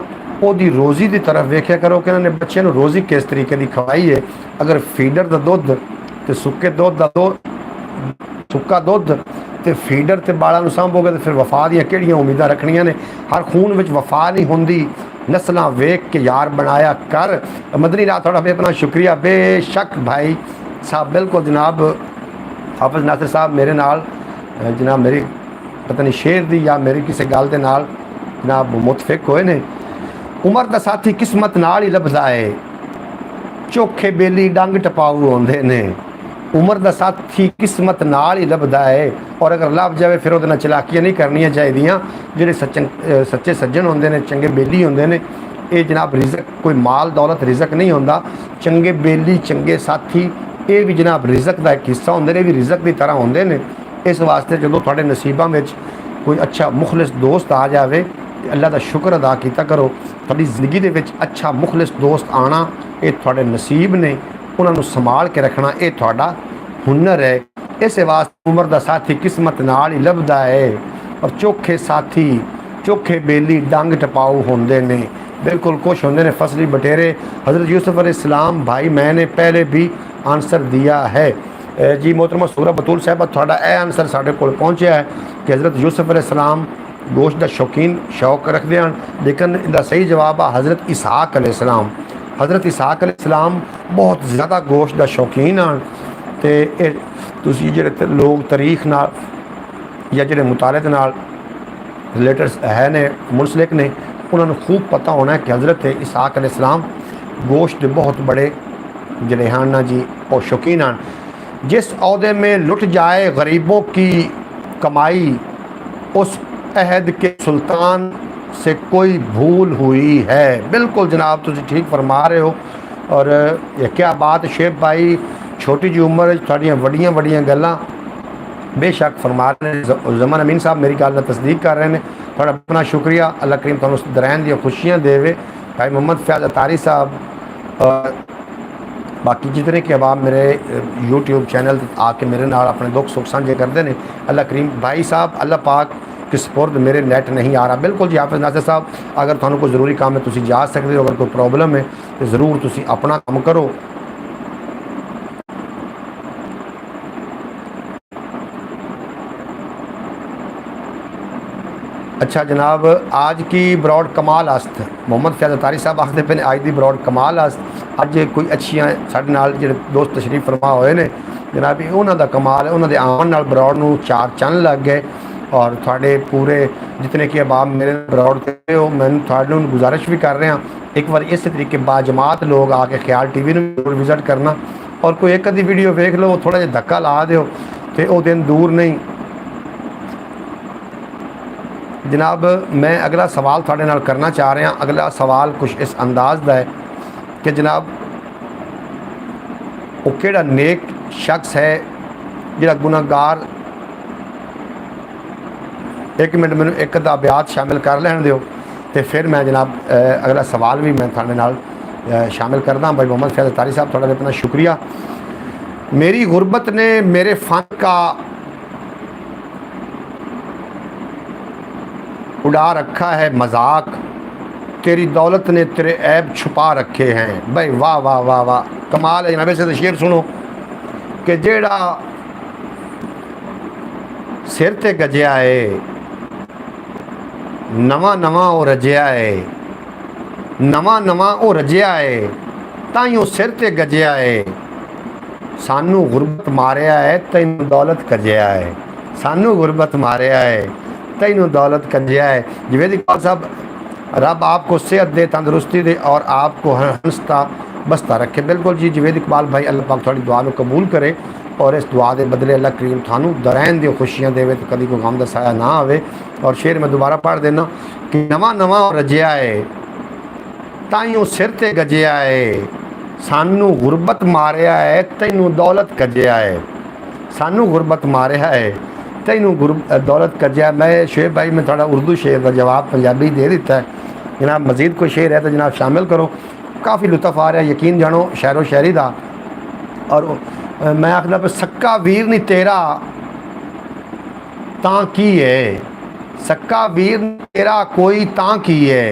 Speaker 1: ओदी रोज़ी की तरफ वेख्या करो कि इन्होंने बच्चे नूं रोज़ी किस तरीके की खवाई है। अगर फीडर का दुध तो सुक्के दुध का सुक्का दुध तो फीडर ते बालों सांभोगे तो फिर वफा दियां किहड़ियां उम्मीदां रखनियां ने। हर खून विच वफा नहीं होंदी, नस्लां वेख के यार बनाया कर। मदनी रात थोड़ा बेपना शुक्रिया बेशक भाई साहब। बिल्कुल जनाब, हाफिज़ नासिर साहब मेरे नाल जनाब मेरी पता नहीं शेर दी या मेरी किसी गल दे नाल जनाब मुतफिक होए ने। उमर दा साथी किस्मत नाल ही लभदा है, चोखे बेली डंग टपाऊ होंदे ने। उमर का साथी किस्मत नाल ही लभदा है। और अगर लभ जाए फिर वो चलाकियां नहीं करनियां चाहिदियां। जिहड़े सच्चे सज्जन होंदे ने, चंगे बेली होंदे ने, ये जनाब रिजक कोई माल दौलत रिजक नहीं होंदा। चंगे बेली चंगे साथी ये भी जनाब रिजक का एक हिस्सा होंदे ने, भी रिजक की तरह होंदे ने। इस वास्ते जो तुहाडे नसीबां विच कोई अच्छा मुखलिस दोस्त आ जाए तो अल्लाह का शुक्र अदा किया करो। तुहाडी जिंदगी दे विच अच्छा मुखलिस दोस्त आना ये तुहाडे नसीब ने। उन्होंने संभाल के रखना ये तुहाडा हुनर है। इस वास्ते उम्र का साथी किस्मत नाल ही लभदा है और चोखे साथी चोखे बेली डंग टपाऊ होंदे ने, बिल्कुल कुछ होंदे ने फसली बटेरे। हज़रत यूसुफ अलैहिस्सलाम भाई मैंने पहले भी आंसर दिया है जी मोहतरमा सूरा बतूल साहब थोड़ा यह आंसर साढ़े कोल पहुँचा है कि हज़रत यूसुफ अलैहिस्सलाम गोश्त का शौकीन शौक रखते हैं, लेकिन इसका सही जवाब है हज़रत इसहाक अलैहिस्सलाम। हज़रत इसहाक अलैहिस्सलाम बहुत ज़्यादा गोश्त का शौकीन हैं। तो तुसी जिहड़े लोग तारीख नाल या जिहड़े मुतालिक नाल रिलेटेड है ने मुंसलिक ने उन्होंने खूब पता होना है कि हज़रत इसहाक अलैहिस्सलाम गोश्त के बहुत बड़े जिहड़े हैं ना जी और शौकीन हैं। जिस अहदे में लुट जाए गरीबों की कमाई उस अहद के सुल्तान से कोई भूल हुई है। बिल्कुल जनाब तुम ठीक फरमा रहे हो। और ये क्या बात शेब भाई, छोटी जी उम्र थोड़ियाँ वड्डियां वड्डियां गल्लां बेशक फरमा रहे हैं। जमन अमीन साहब मेरी गल का तस्दीक कर रहे हैं, थोड़ा अपना शुक्रिया। अल्लाह करीम तुहानू दरैन दी खुशियाँ देवे। भाई मोहम्मद फयाज अतारी साहब बाकी जितने के अहबाब मेरे यूट्यूब चैनल आके मेरे नाल अपने दुख सुख साझे करते हैं, अल्लाह करीम। भाई साहब अल्लाह पाक के सपुर्द मेरे नेट नहीं आ रहा। बिल्कुल जी हाफिज़ नासिर साहब, अगर तुहानू कोई ज़रूरी काम है तुसी जा सकते हो, अगर कोई प्रॉब्लम है तो ज़रूर तुसी अपना काम करो। अच्छा जनाब, आज की ब्रॉड कमाल आस्त मोहम्मद फैज़ अतारी साहब आखते पे आज की ब्रॉड कमाल आस्त अज कोई अच्छियाँ साढ़े नाल जिहड़े दोस्त तशरीफ फरमा होए ने जनाब, उन्हों का कमाल है। उन्होंने आवन नाल ब्रॉड नूं चार चंद लग गए। और थोड़े पूरे जितने कि अहबाब मेरे ब्रॉड करते हो, मैं थोड़े गुजारिश भी कर रहा एक बार इस तरीके बाजमात लोग आके ख्याल TV जरूर विजिट करना और कोई एक अद्धी वीडियो वेख लो, थोड़ा जिहा धक्का ला दो तो वो दिन दूर नहीं। जनाब मैं अगला सवाल थोड़े नाल करना चाह रहा। अगला सवाल कुछ इस अंदाज का है कि जनाब वो केड़ा नेक शख्स है जिहड़ा गुनाहगार। एक मिनट मैंने एक अद्धा ब्यात शामिल कर लैन दो तो फिर मैं जनाब अगला सवाल भी मैं थोड़े नाल शामिल करदा। भाई मोहम्मद फैज़ अतारी साहब थोड़ा अपना शुक्रिया। मेरी गुरबत ने मेरे फ़न का उड़ा रखा है मजाक, तेरी दौलत ने तेरे ऐब छुपा रखे हैं। भाई वाह वाह वाह वाह कमाल है जनाब। से तो शेर सुनो कि जेड़ा सिर ते गजया है नवा नवा वो रजया है, नवा नवा वो रजया है ताइयों सिर ते गजया है। सानू गुरबत मारिया है तैनू दौलत कजया है, सानू गुरबत मारिया है तैनू दौलत कजया है। जवेद इकबाल साहब रब आपको सेहत दे, तंदुरुस्ती दे और आपको हंसता बसता रखे। बिल्कुल जी जवेद इकबाल भाई, अल्लाह पाक थोड़ी दुआ को कबूल करे और इस दुआ के बदले अल्लाह करीम थानू दरैन दे खुशियाँ देवे तो कभी कोई गम का साया ना आवे। और शेर मैं दोबारा पढ़ देना कि नवा नवा रजया है ताइयों सिर ते गजया है, सानू गुरबत मारिया है तैनू दौलत कजया है, सानू गुरबत मारिया है तैनू दौलत कजया। मैं शेर भाई मैं थोड़ा उर्दू शेर का जवाब पंजाबी दे दिता है। जनाब मज़ीद कोई शेर है तो जनाब शामिल करो, काफ़ी लुत्फ आ रहा है यकीन जानो शहरो शायरी का। और मैं आखदा पे सक्का वीर नहीं तेरा तां की है, सक्का वीर तेरा कोई तां की है।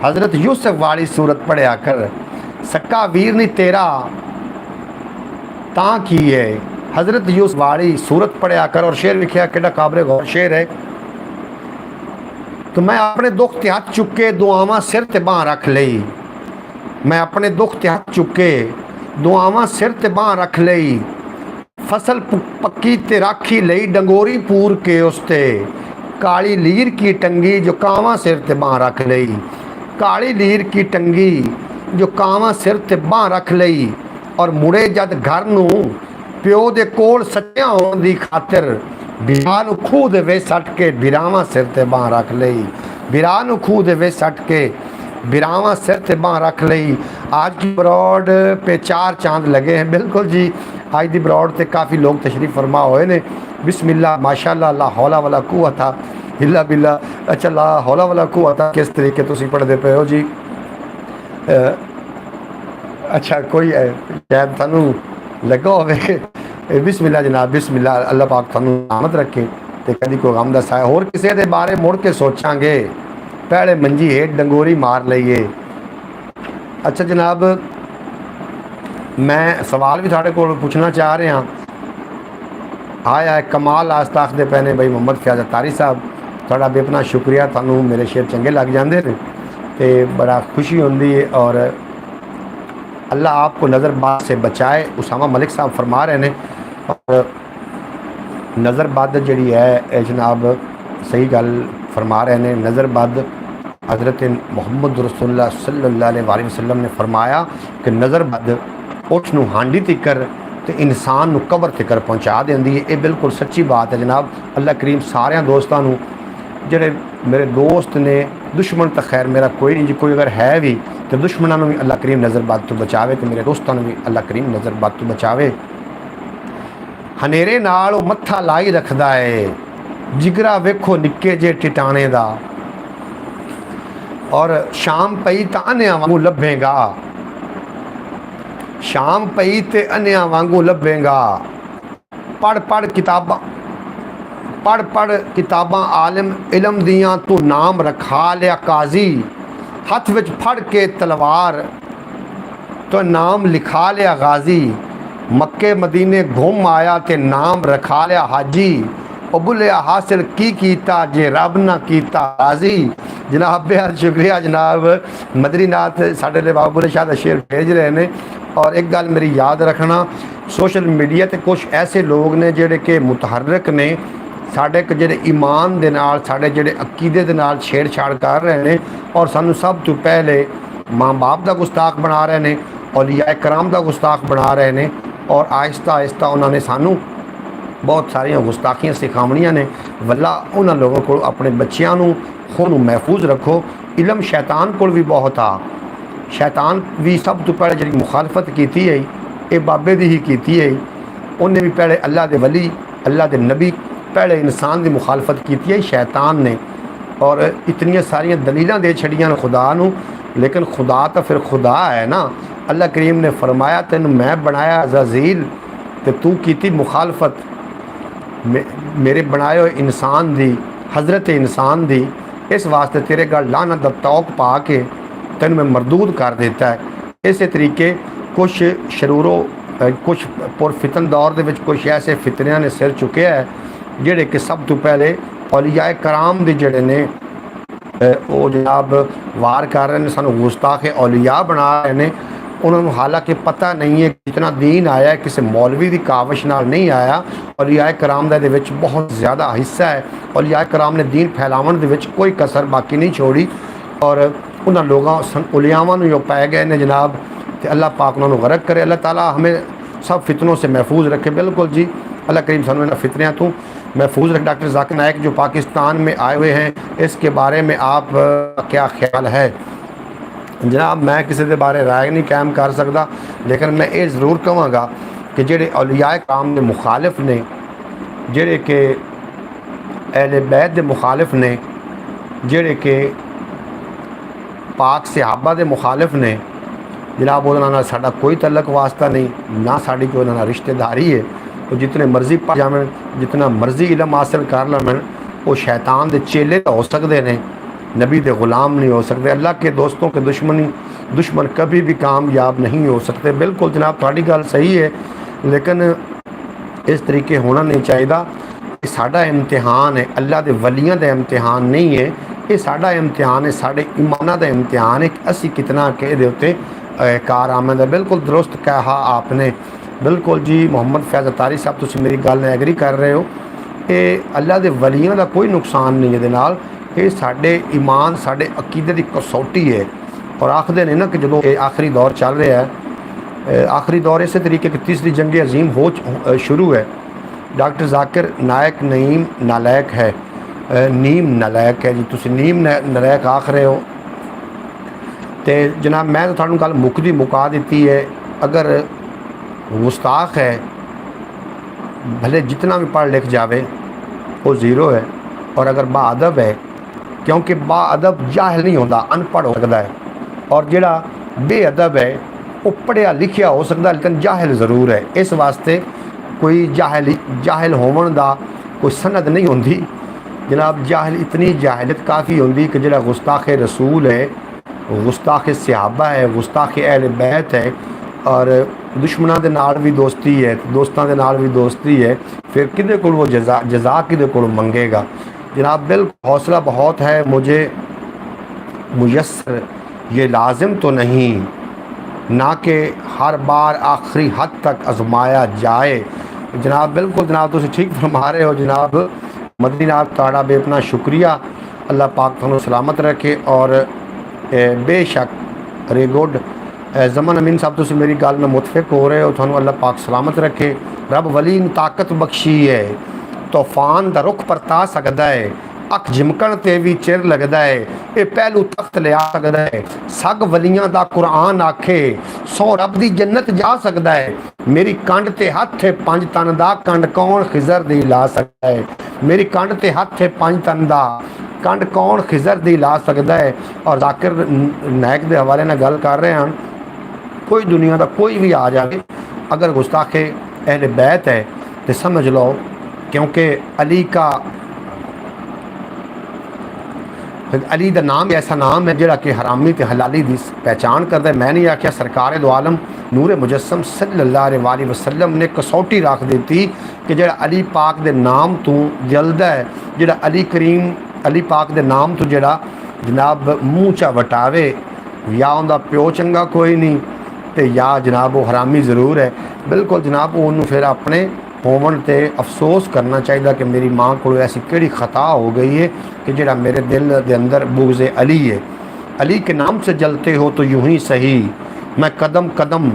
Speaker 1: हज़रत यूसुफ वाली सूरत पढ़िया कर, सक्का वीर नहीं तेरा तां की है। हज़रत यूसुफ वाली सूरत पढ़िया कर। और शेर लिखिया केड़ा काबरे गौर शेर है। तो मैं अपने दुख ते हाथ चुके दुआवां सिर ते बांह रख लई, मैं अपने दुख ते हाथ चुके दुआवां सिर ते बांह रख लई। फसल पक्की ते राखी लई डंगोरी पूर के उसते, काली लीर की टंगी जो कावां सिर ते बांह रख लई, काली लीर की टंगी जो कावां सिर ते बांह रख लई। और मुड़े जद घर नूं प्यो दे कोल सच्चा होने की खातिर बिरा नूं खूह दे विच सट के बिरावां सिर ते बांह रख लई, बिरा नूं खूह दे विच सट के बिरावां सिर ते बांह रख लई। आज की ब्रॉड पे चार चांद लगे हैं। बिल्कुल जी आज की ब्रॉड पे काफ़ी लोग तशरीफ़ फरमा हुए ने। बिस्मिल्लाह माशाल्लाह ला हौला वला कुव्वता इल्ला बिल्लाह। अच्छा ला हौला वला कुव्वता किस तरीके तुसीं पढ़दे पे हो जी। अच्छा कोई शायद थानू लगा होवे बिस्मिल्लाह जनाब बिस्मिल्लाह अल्लाह पाक थानू आमद रखे तो कभी कोई गम दसा होर किसी के बारे मुड़ के सोचांगे पहले मंजी हेठ डंगोरी मार लईए। अच्छा जनाब मैं सवाल भी थोड़े को पूछना चाह रहा आए आए कमाल आस्ता आखते पे ने बई मोहम्मद फयाज अतारी साहब थोड़ा बेपना शुक्रिया थानू मेरे शेर चंगे लग जाते हैं तो बड़ा खुशी होती है और अल्लाह आपको नज़रबाद से बचाए। उसामा मलिक साहब फरमा रहे हैं और नज़रबद जी है जनाब सही गल फरमा रहे हैं। नज़रबद हज़रत मुहम्मद रसूलुल्लाह सल्लल्लाहु अलैहि वसल्लम ने फरमाया कि नज़रबद उसनू हांडी तिकर तो इंसान नू कबर तिकर पहुँचा देंदी है। ये बिल्कुल सच्ची बात है जनाब। अल्लाह करीम सारे दोस्तों जेडे मेरे दोस्त ने दुश्मन तो खैर मेरा कोई नहीं जी कोई अगर है भी तो दुश्मनों भी अल्लाह करीम नज़रबद तो बचावे तो मेरे दोस्तों भी अल्लाह करीम नज़रबद तो बचावे। हनेरे नाल वो मत्था लाई रखदा है जिगरा वेखो निक्के जे टिटाने दा और शाम पई तो अन्या वांगू लभेगा शाम पई ते अन्या वांगू लभेगा पढ़ पढ़ किताबां आलिम इलम दियां तू नाम रखा लिया काजी हथ विच फड़ के तलवार तो नाम लिखा लिया गाजी मक्के मदीने घूम आया ते नाम रखा लिया हाजी बुलिया हासिल की कीता जे रब ना कीता राजी। जनाब बेहद शुक्रिया जनाब मदरीनाथ साढ़े लिए बाबा बुले शाह का शेर भेज रहे हैं। और एक गल मेरी याद रखना सोशल मीडिया ते कुछ ऐसे लोग ने जेडे के मुतहरक ने साढ़े जेडे ईमान दे नाल साढ़े जेडे अकीदे दे नाल छेड़छाड़ कर रहे हैं और सानू सब तो पहले माँ बाप का गुस्ताख बना रहे हैं औलिया कराम का गुस्ताख बना रहे हैं और आहिस्ता आहिस्ता उन्होंने सानू बहुत सारिया गुस्ताखियाँ सिखावनियाँ ने। वल्ला उन्होंने लोगों को अपने बच्चों खुद महफूज रखो। इलम शैतान को भी बहुत आ शैतान भी सब तो पहले जी मुखालफत की है ये बाबे की ही की है। उन्हें भी पहले अल्लाह के वली अल्लाह के नबी पहले इंसान की मुखालफत की है शैतान ने और इतनी सारिया दलीलें दे छड़ियाँ खुदा नू लेकिन खुदा तो फिर खुदा है ना। अल्लाह करीम ने फरमाया तेन मैं बनाया अज़ाज़ील तो तू की मुखालफत मेरे बनाए हुए इंसान दी हज़रत इंसान दी इस वास्ते तेरे गल लाना दा तौक पा के तेन मैं मरदूद कर देता है। इस तरीके कुछ शरूरों कुछ पुरफितन दौर दे विच कुछ ऐसे फितनियां ने सिर चुके हैं जेडे कि सब तो पहले औलिया कराम दे जेडे ने वो जनाब वार कर रहे हैं सानू गुस्ताखे औलिया बना रहे हैं। उन्होंने हालांकि पता नहीं है जितना दीन आया है किसी मौलवी की काविश नाल नहीं आया। औलिया कराम दे विच बहुत ज़्यादा हिस्सा है। औलिया कराम ने दीन फैलावन दे विच कोई कसर बाकी नहीं छोड़ी और उन्होंने लोगों उलियावां नूं पै गए ने जनाब। तो अल्लाह पाक उन्होंने गरक करे अल्लाह ताला हमें सब फितनों से महफूज रखे। बिल्कुल जी अल्लाह करीम सानू इन्हां फितनियां तो महफूज रखे। डॉक्टर जाकिर नायक जो पाकिस्तान में आए हुए हैं इसके बारे में आप क्या ख्याल है जनाब? मैं किसी के बारे राय नहीं कायम कर सकता लेकिन मैं ये ज़रूर कहूँगा कि जेडे औलिया कराम के मुखालिफ ने जेडे के अहले बैत के मुखालिफ ने जेडे के पाक सहाबा के मुखालिफ ने जनाब उन्होंने साडा कोई तलक वास्ता नहीं ना साड़ी कोई उन्होंने रिश्तेदारी है। तो जितने मर्जी पढ़ जावन जितना मर्जी इलम हासिल कर लवन वो शैतान के चेले तो हो सकते हैं नबी के ग़ुलाम नहीं हो सकते। अल्लाह के दोस्तों के दुश्मन कभी भी कामयाब नहीं हो सकते। बिल्कुल जनाब थोड़ी गल सही है लेकिन इस तरीके होना नहीं चाहिए। साडा इम्तिहान है अल्लाह के वलियां का इम्तिहान नहीं है ये साडा इम्तिहान है साढ़े ईमाना का इम्तिहान है कि असी कितना के दे उत्ते कार आमद है। बिल्कुल दुरुस्त कहा आपने बिल्कुल जी मोहम्मद फैज़ अतारी साहब तुम मेरी गल नाल एग्री कर रहे हो। ये अल्लाह के वलियां का कोई नुकसान नहीं है नाल ये साढ़े ईमान साढ़े अकीदे की कसौटी है। और आखते हैं ना कि जो आखिरी दौर चल रहा है आखिरी दौर इस तरीके की तीसरी जंग अजीम हो शुरू है। डॉक्टर जाकिर नायक नईम नालायक है नीम नालायक है जी तुम नीम नालायक आख रहे हो। तो जनाब मैं तो थानू गल मुकदी मुका दी है अगर गुस्ताख है भले जितना भी पढ़ लिख जावे वो ज़ीरो है और अगर बाअदब है क्योंकि बाअदब जाहिल नहीं होता अनपढ़ हो सकता है और जिहड़ा बेअदब है वो पढ़िया लिखिया हो सकता लेकिन जाहिल ज़रूर है। इस वास्ते कोई जाहिल होवन दा कोई सनद नहीं होंदी जनाब। जाहिल इतनी जाहिलत काफ़ी होंदी कि जिहड़ा गुस्ताख रसूल है, गुस्ताख सहाबा है, गुस्ताख अहले बैत है और दुश्मनों के नाल भी दोस्ती है, दोस्तों के नाल भी दोस्ती है, फिर किदे कोल वो जजा किदे कोल मंगेगा जनाब। बिल्कुल हौसला बहुत है, मुझे मुयस्सर ये लाजिम तो नहीं ना कि हर बार आखिरी हद तक आजमाया जाए जनाब। बिल्कुल जनाब तुम ठीक फरमा रहे हो जनाब। मदनी जनाब ताड़ा बेपना शुक्रिया, अल्लाह पाक तुहानू सलामत रखे। और बेशक वेरी गुड जमन अमीन साहब तुम मेरी गल में मुतफिक हो रहे हो, थानू अल्लाह पाक सलामत रखे। रब वली ने ताकत बख्शी है, तूफान का रुख परता सकता है, अख झिमकण ते भी चिर लगता है, ये पहलू तख्त लिया सकता है। सग वलियां दा कुरान आखे, सौ रब दी जन्नत जा सकता है। मेरी कंड ते हथ है पंज तन दा, कंड कौन खिजर दी ला सकता है। मेरी कंड ते हथ है पंज तन दा, कंड कौन खिजर दी ला सकता है। और जाकिर नायक के हवाले ना गल कर रहे हैं, कोई दुनिया का कोई भी आ जाए अगर गुस्ताखे अहले बैत है तो समझ लो, क्योंकि अली का नाम ऐसा नाम है जिहड़ा कि हरामी ते हलाली की पहचान करता है। मैं नहीं आख्या, सरकार दो आलम नूरे मुजस्सम सल्लल्लाहु अलैहि वसल्लम ने कसौटी रख दी कि जिहड़ा अली पाक के नाम तो जलदा है, जिहड़ा अली करीम अली पाक के नाम तो जिहड़ा जनाब मूँह चा वटावे, या उनका प्यो चंगा कोई नहीं तो या जनाब वो हरामी ज़रूर है। बिल्कुल जनाब उन्होंने फिर अपने होवन ते अफसोस करना चाहिए कि मेरी माँ को ऐसी केड़ी ख़ता हो गई है कि जिहड़ा मेरे दिल के अंदर बुग़्ज़ अली है। अली के नाम से जलते हो तो यूं ही सही, मैं कदम कदम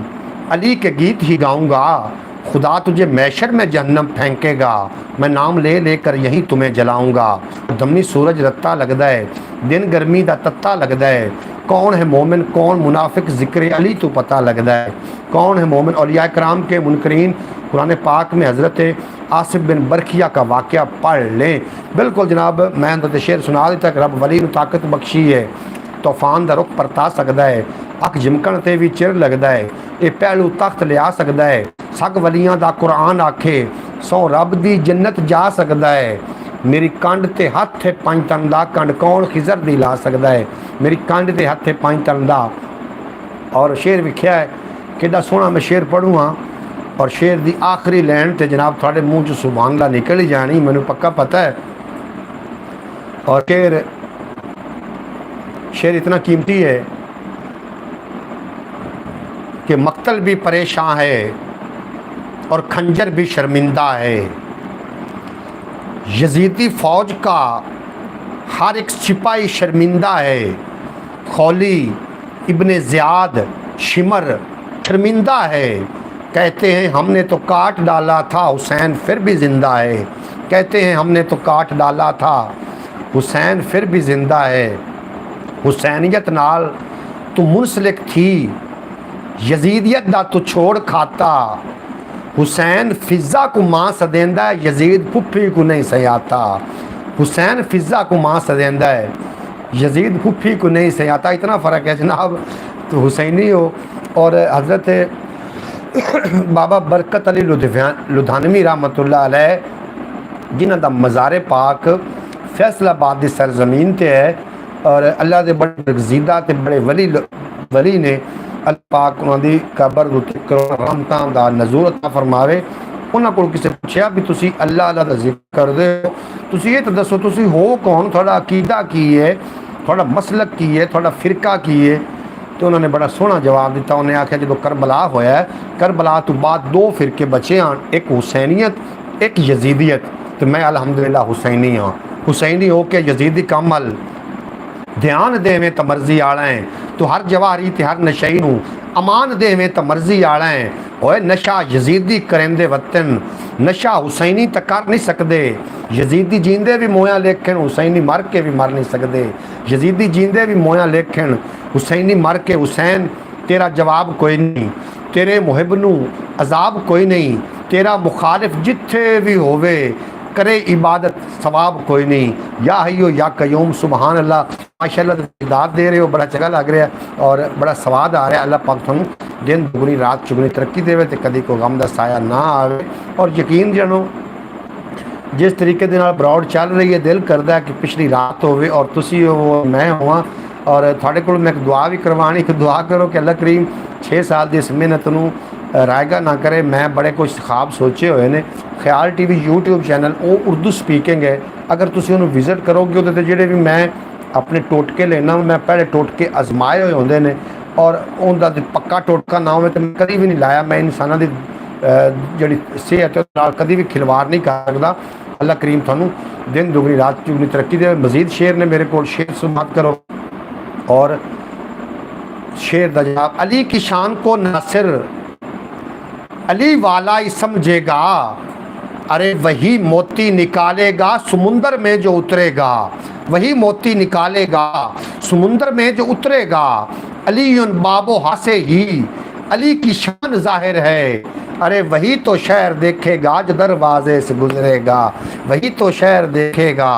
Speaker 1: अली के गीत ही गाऊंगा। खुदा तुझे मैशर में जहन्नम फेंकेगा, मैं नाम ले लेकर यहीं तुम्हें जलाऊंगा। दमी सूरज रत्ता लगता है, दिन गर्मी का तत्ता लगता है। कौन है मोमिन कौन मुनाफिक, ज़िक्र अली तो पता लगता है। कौन है मोमिन, औलिया कराम के मुनकरीन कुरान पाक में हज़रत आसिफ बिन बरखिया का वाक़या पढ़ लें। बिल्कुल जनाब मैं तो शेर सुना देता कि रब वली नूं ताकत बख्शी है, तूफान का रुख परता सकता है, अख झिमकण ते भी चिर लगता है, ये पहलू तख्त लिया सकता है। सग वलियां दा कुरान आखे, सौ रब दी जन्नत जा सकता है। मेरी कंड ते हथ है पंज तन दा, कंड कौन खिजर दी ला सकता है। मेरी कंड ते हथ है पंज तन दा। और शेर विख्या है कि सोहना मैं शेर पढ़ूँ हाँ, और शेर की आखिरी लैन तो जनाब थोड़े मूँह च सुभान अल्लाह निकल ही जानी, मैनू पक्का पता है। और शेर इतना कीमती है कि मक्तल भी परेशान है और खंजर भी शर्मिंदा है। यजीदी फौज का हर एक सिपाही शर्मिंदा है। खौली इब्ने ज़ियाद शिमर शर्मिंदा है। कहते हैं हमने तो काट डाला था, हुसैन फिर भी ज़िंदा है। कहते हैं हमने तो काट डाला था, हुसैन फिर भी ज़िंदा है। हुसैनियत नाल तू मुंसलिक थी, यजीदियत दा तू छोड़ खाता। हुसैन फिज़ा को मां सदेंदा है, यजीद फुफी को नहीं सयाता। हुसैन फिज़ा को मां सदेंदा है, यजीद फुफी को नहीं सयाता। इतना फ़र्क है जनाब। तो हुसैनी हो। और हज़रत बाबा बरकत अली लुधियानवी रहमतुल्लाह अलैह जिन्हां दा मज़ार पाक फैसलाबाद की सरजमीन ते है, और अल्लाह के बड़े गजीदा ते बड़े वली ने अल्लाह पाक उन्होंने कबर रहमतां दा नज़ूर अता फरमावे। उन्होंने को किसी पूछा भी तुसी अल्लाह अल्लाह का जिक्र करते हो, तुसी ये तो दसो तुसी हो कौन, थोड़ा अकीदा की है, थोड़ा मसलक की है, थोड़ा फिरका की है। तो उन्होंने बड़ा सोहना जवाब दिता। उन्हें आख्या जो करबला होया है, करबला तो बाद दो फिरके बचे हैं, एक हुसैनियत एक यजीदियत। तो मैं अल्हम्दुलिल्लाह हुसैनी हाँ। हुसैनी हो के यजीदी का अमल ध्यान देवें तो मर्जी आला है, तो हर जवाहरी ते हर नशई नूं अमान देवें तो मर्जी आला है। ओए नशा यजीदी करेंदे वतन, नशा हुसैनी तक कर नहीं सकते। यजीदी जींदे भी मोया लेखन, हुसैनी मर के भी मर नहीं सकते। यजीदी जींदे भी मोया लेखन, हुसैनी मर के। हुसैन तेरा जवाब कोई नहीं, तेरे मुहिब नूं अजाब कोई नहीं, तेरा मुखालिफ जिथे भी होवे करे इबादत सवाब कोई नहीं। या हयो या कयूम सुबहान अल्लाह। माशाअल्लाह दाद दे रहे हो, बड़ा चंगा लग रहा है और बड़ा स्वाद आ रहा है। अल्लाह पाक तुहानू दिन दुगनी रात चुगनी तरक्की देवे ते कदी कोई गम दा साया ना आवे। और यकीन जानो जिस तरीके दे नाल ब्रॉड चल रही है दिल करता है कि पिछली रात होवे और तुसी हो मैं होवां और थोड़े को मैं एक दुआ भी करवानी कि दुआ करो कि अल्लाह करीम 6 साल की इस मेहनत नूं रायगा ना करे। मैं बड़े कुछ ख्वाब सोचे हुए ने। ख्याल टीवी यूट्यूब चैनल वो उर्दू स्पीकिंग है, अगर तुसी उन्होंने विजिट करोगे उहदे ते जिहड़े भी मैं अपने टोटके लेना मैं पहले टोटके आजमाए हुए होंदे ने और उनका पक्का टोटका ना हो तो मैं कभी भी नहीं लाया। मैं इंसानों की जी सेहत नाल कभी भी खिलवाड़ नहीं कर सकता। अल्लाह करीम थानू दिन दुगनी रात चुगनी तरक्की दे। मजीद शेर ने मेरे को शेर सुमात करो और शेर दा जवाब अली की शान को नासिर अली वाला ही समझेगा, अरे वही मोती निकालेगा समुंदर में जो उतरेगा, वही मोती निकालेगा समुंदर में जो उतरेगा। अली उन बाबो हासे ही अली की शान जाहिर है, अरे वही तो शहर देखेगा जो दरवाजे से गुजरेगा, वही तो शहर देखेगा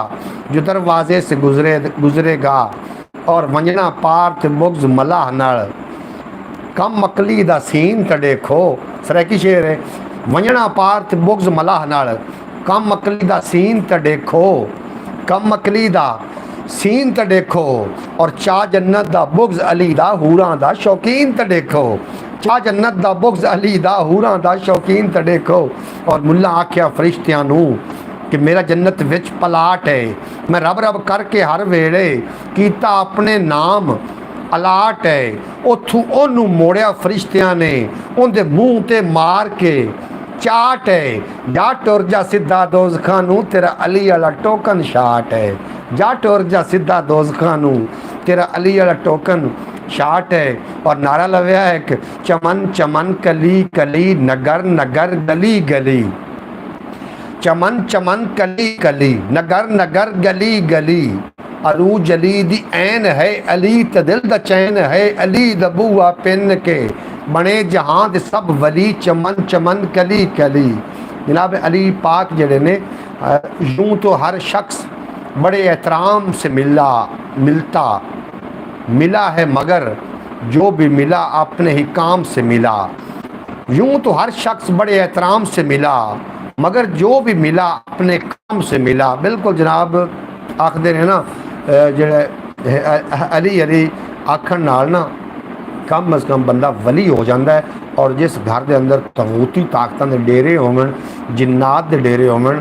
Speaker 1: जो दरवाजे से गुजरेगा। और वंजना पार ते बुग्ज मलाह नाल कम मकली दा सीन ते देखो। सरैकी शेर है। वंजना पार ते बुग्ज मलाह नाल कम मकली दा सीन ते देखो, कम मकली दा सीन ते देखो। और चा जन्नत दा बुग्ज अली दा हूरां दा शौकीन ते देखो, चा जन्नत दा बुग्ज अली दा हूरां दा शौकीन ते देखो। और मुल्ला आख्या फरिश्तियां नू कि मेरा जन्नत विच पलाट है, मैं रब रब करके हर वेले कीता अपने नाम अलाट है। उथों ओनू मोड़िया फरिश्तियां ने उनके मुँह ते मार के चाट है। जा टुर जा सीधा दोज़खां नू तेरा अली वाला टोकन शाट है, जा टुर जा सीधा दोज़खां नू तेरा अली वाला टोकन शाट है। और नारा लव्या है कि चमन चमन कली कली नगर नगर गली गली, चमन चमन कली कली नगर नगर गली गली। अरूज अली दी ऐन है अली ते दिल दा चैन है, अली दा बूआ पिन के बने जहां दे सब वली, चमन चमन कली कली। जनाब अली पाक जड़े ने यूं तो हर शख्स बड़े एहतराम से मिलता मिला है, मगर जो भी मिला अपने ही काम से मिला। यूं तो हर शख्स बड़े एहतराम से मिला, मगर जो भी मिला अपने काम से मिला। बिल्कुल जनाब आखते हैं ना जेड़े अली अली आखन नाल ना कम अज़ कम बंदा वली हो जाता है। और जिस घर के अंदर तगूती ताकतां दे डेरे होवन, जिन्नात दे डेरे होवन,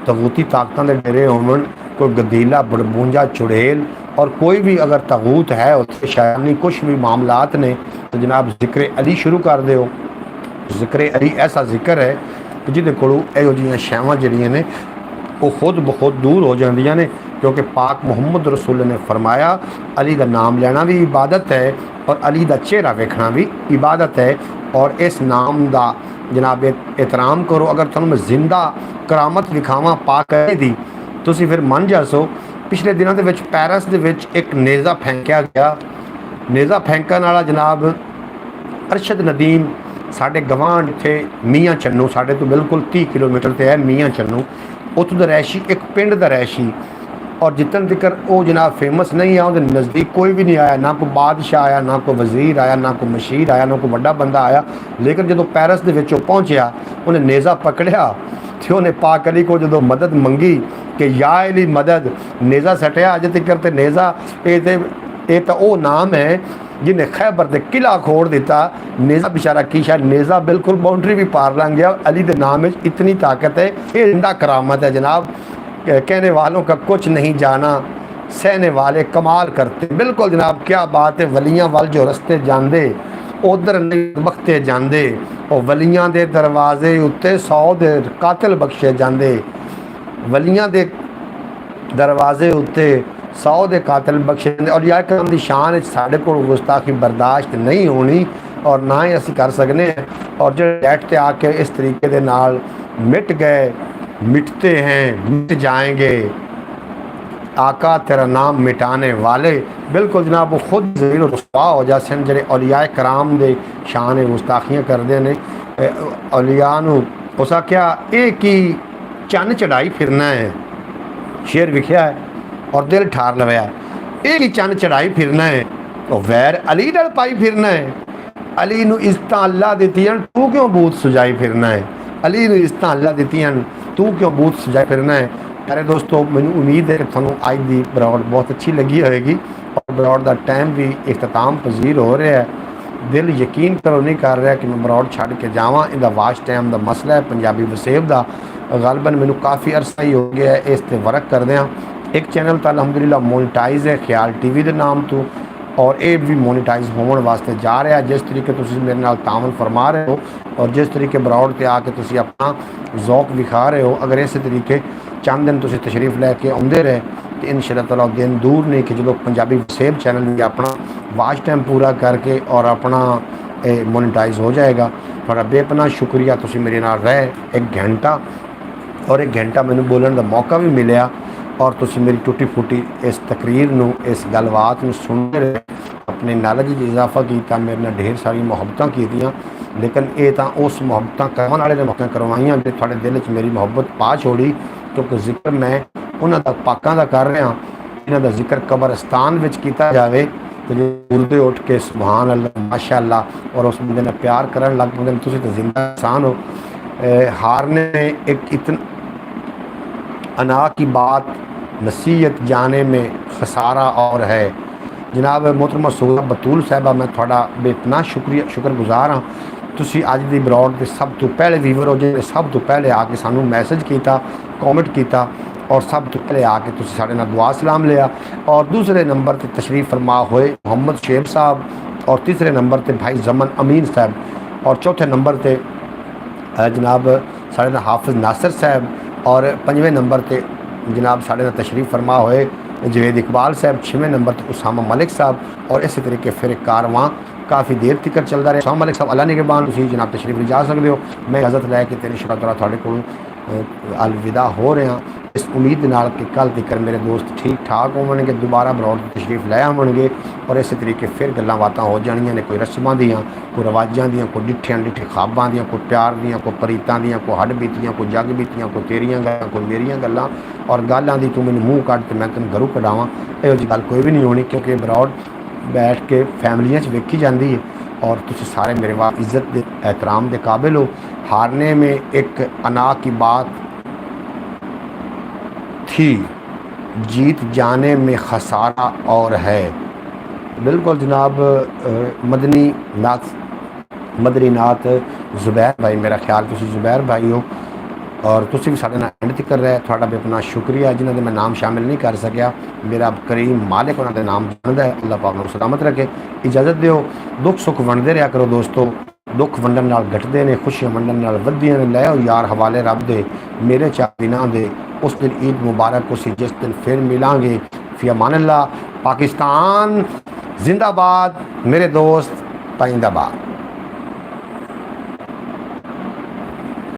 Speaker 1: तगूती ताकतां दे डेरे होवन, कोई गदीला बड़बूंजा चुड़ैल और कोई भी अगर तगूत है उत्थे शैतानी कुछ भी मामलात ने तो जनाब जिक्र अली शुरू कर दो। जिक्र अली ऐसा जिक्र है कि जिहदे कोलों इहो जिहियां शैवां जिहड़ियां ने वो खुद बहुत दूर हो जांदियां ने। क्योंकि पाक मुहम्मद रसूल ने फरमाया अली का नाम लेना भी इबादत है और अली का चेहरा वेखना भी इबादत है। और इस नाम का जनाब एहतराम करो। अगर तुहानूं मैं जिंदा करामत विखावां पाक अली दी तुसीं फिर मन जासो। पिछले दिनों के पैरिस दे विच एक नेज़ा फेंकिया गया। नेज़ा फेंकण वाला जनाब अरशद नदीम साढ़े गवांढ थे मियाँ चन्नू, साढ़े तो बिल्कुल 30 किलोमीटर से है मियाँ चन्नू। उत्थों का रैशी एक पिंड का रैशी और जितन तक वो जनाब फेमस नहीं आया, उहदे नज़दीक कोई भी नहीं आया, ना कोई बादशाह आया, ना कोई वजीर आया, ना कोई मशीर आया, ना कोई बड़ा बंदा आया। लेकिन जो पैरिस दे विच पहुँचया उन्हें नेज़ा पकड़िया तो उन्हें पाक अली को जो मदद मंगी कि या अली मदद, नेज़ा सटिया। अज तक तो नेज़ा ये तो वो नाम है जिन्हें खैबर से किला खोड़ दिता। नेज़ा बेचारा की शायद नेज़ा बिल्कुल बाउंड्री भी पार लंघ गया। अली के नाम में इतनी ताकत है, ये जिंदा करामत है जनाब। कहने वालों का कुछ नहीं जाना, सहने वाले कमाल करते। बिल्कुल जनाब क्या बात है। वलियां वाल जो रस्ते जाते उधर नहीं बख्ते जाते, और वलियां दे दरवाजे उत्ते 100 दे कातिल बख्शे जाते। वलियां दे दरवाजे उत्ते 100 दे कातिल बख्शे। और यह काम की शान साढ़े को गुस्ताखी बर्दाश्त नहीं होनी और ना ही असी कर सकने। और जो डेट ते आके इस तरीके दे नाल मिट गए, मिटते हैं, मिट जाएंगे, आका तेरा नाम मिटाने वाले। बिल्कुल जनाब वो खुद ज़लील रुसवा हो जाते हैं जेडे औलिया कराम दे शान गुस्ताखियाँ करते हैं। औलिया उस आख्या एक ही चन्न चढ़ाई फिरना है, शेर विख्या है और दिल ठार लवया। एक ही चन्न चढ़ाई फिरना है तो वैर अली नाल पाई फिरना है। अली नूं इज़्ज़तां अल्लाह दित्तियां तू क्यों बूथ सजाई फिरना है। अली नूं इज़्ज़तां अल्लाह दित्तियां तू क्यों बूथ सजाई फिरना है। प्यारे दोस्तों, मैनूं उम्मीद है कि तुहानूं अज दी ब्रॉड बहुत अच्छी लगी होएगी और ब्रॉड का टाइम भी इख्तिताम पजीर हो रहा है। दिल यकीन करो नहीं कर रहा कि मैं ब्रॉड छड़ के जावां। इहदा वाच टाइम का मसला है पंजाबी वसेब का। गालबन मैनूं काफ़ी अरसा ही हो गया है इस ते वर्क करदियां। एक चैनल तो अलहमदुलिल्लाह मोनेटाइज है ख्याल टीवी के नाम तो, और ये भी मोनेटाइज होने वास्ते जा रहा है। जिस तरीके तुसीं मेरे नाल तामन फरमा रहे हो और जिस तरीके ब्रॉड ते आके तुसीं अपना ज़ौक विखा रहे हो, अगर इस तरीके चंद दिन तुसीं तशरीफ लैके आउंदे रहे तो इंशाअल्लाह ताला दिन दूर नहीं कि जो पंजाबी वसेब चैनल भी अपना वाच टाइम पूरा करके और अपना मोनेटाइज हो जाएगा। थोड़ा बेपनाह शुक्रिया, तुसीं मेरे नाल रहे 1 घंटा और 1 घंटा मैनूं बोलने का मौका भी मिलया और तुसीं मेरी टुटी फुटी इस तकरीर नूं इस गलबात नूं सुनते रहे, अपने नॉलेज में इजाफा किया, मेरे नाल ढेर सारी मुहब्बतां कीतियां। लेकिन ये तो उस मुहब्बतां करवाने वाले ने मुहब्बतां करवाइयां जो थोड़े दिल च मेरी मुहब्बत पा छोड़ी, क्योंकि जिक्र मैं उन्हां दा पाकां दा कर रहा। इन्हां दा जिक्र कब्रस्तान विच कीता जावे तो जो मुर्दे उठ के सुभान अल्लाह माशाअल्लाह और उस बंदे नाल प्यार करन लग पैंदे। तुसीं तो जिंदा इंसान हो। हारने में एक इतन अना की बात नसीहत जाने में खसारा और है। जनाब मोहतरमा सुगरा बतूल साहबा, मैं थोड़ा बेपनाह शुक्रगुजार हाँ। तुसी अज दी ब्रॉड के सब तो पहले वीवर हो जिन्हें सब तो पहले आके सानू मैसेज किया, कॉमेंट किया और सब तो पहले आके तुसी साडे नाल दुआ सलाम लिया। और दूसरे नंबर पर तशरीफ फरमा होए मोहम्मद शेब साहब और तीसरे नंबर पर भाई जमन अमीन साहब और चौथे नंबर पर जनाब साडे नाल हाफिज़ नासिर साहब और 5वें नंबर पर जनाब साडे नाल तशरीफ फरमा होए जवेद इकबाल साहब, 6वें नंबर पर उसामा मलिक साहब और इसी तरीके फिर कारवां काफ़ी देर तक चलता रहा। उसामा मलिक साहब अल्लाह निगहबान, तुसीं जनाब तशरीफ ले जा सकते हो। मैं इजाज़त लैके तेरे शुक्र तौर थोड़े को अलविदा हो रहा इस उम्मीद नाल कि कल तक मेरे दोस्त ठीक ठाक होवणगे, दोबारा ब्रॉड तशरीफ लै आवणगे और इस तरीके फिर गल्लां बातां हो जानियां ने, कोई रस्मां दियां, कोई रवाजां दियां, कोई डिठियां डिठे ख्वाबां दियां, कोई प्यार दियां, कोई परीतां दियां, कोई हड बीतियां, कोई जग बीतियां, कोई तेरियां गल्लां, कोई मेरियां गल्लां और गल्लां दी तू मैनूं मूँह कढ ते मैं तैनूं घरों कढावां। इहो जी गल कोई भी नहीं होनी, क्योंकि ब्रॉड बैठ के फैमिलियां च वेखी जाती है और तुसीं सारे मेरे वाल इज़्ज़त दे एहतराम के काबिल हो। हारने में एक अना की बात थी, जीत जाने में खसारा और है। बिल्कुल जनाब मदनी नाथ जुबैर भाई, मेरा ख्याल तुसीं जुबैर भाई हो और तुसीं भी साडे नाल एंड तक कर रहे। थोड़ा बेपनाह शुक्रिया जिन्होंने मैं नाम शामिल नहीं कर सकिया। मेरा करीम मालिक उन्होंने नाम जानता है, अल्लाह पाक नूं सलामत रखे। इजाज़त दिओ, दुख सुख वंडदे रहा करो दोस्तों। दुख वंडन नाल घटदे ने, खुशियां वंडन नाल वधदियां ने। लै यार हवाले रब दे मेरे 4 दिनां दे, उस दिन ईद मुबारक को सी जिस दिन फिर मिलांगे। फी अमानिल्लाह। पाकिस्तान जिंदाबाद, मेरे दोस्त पाइंदाबाद।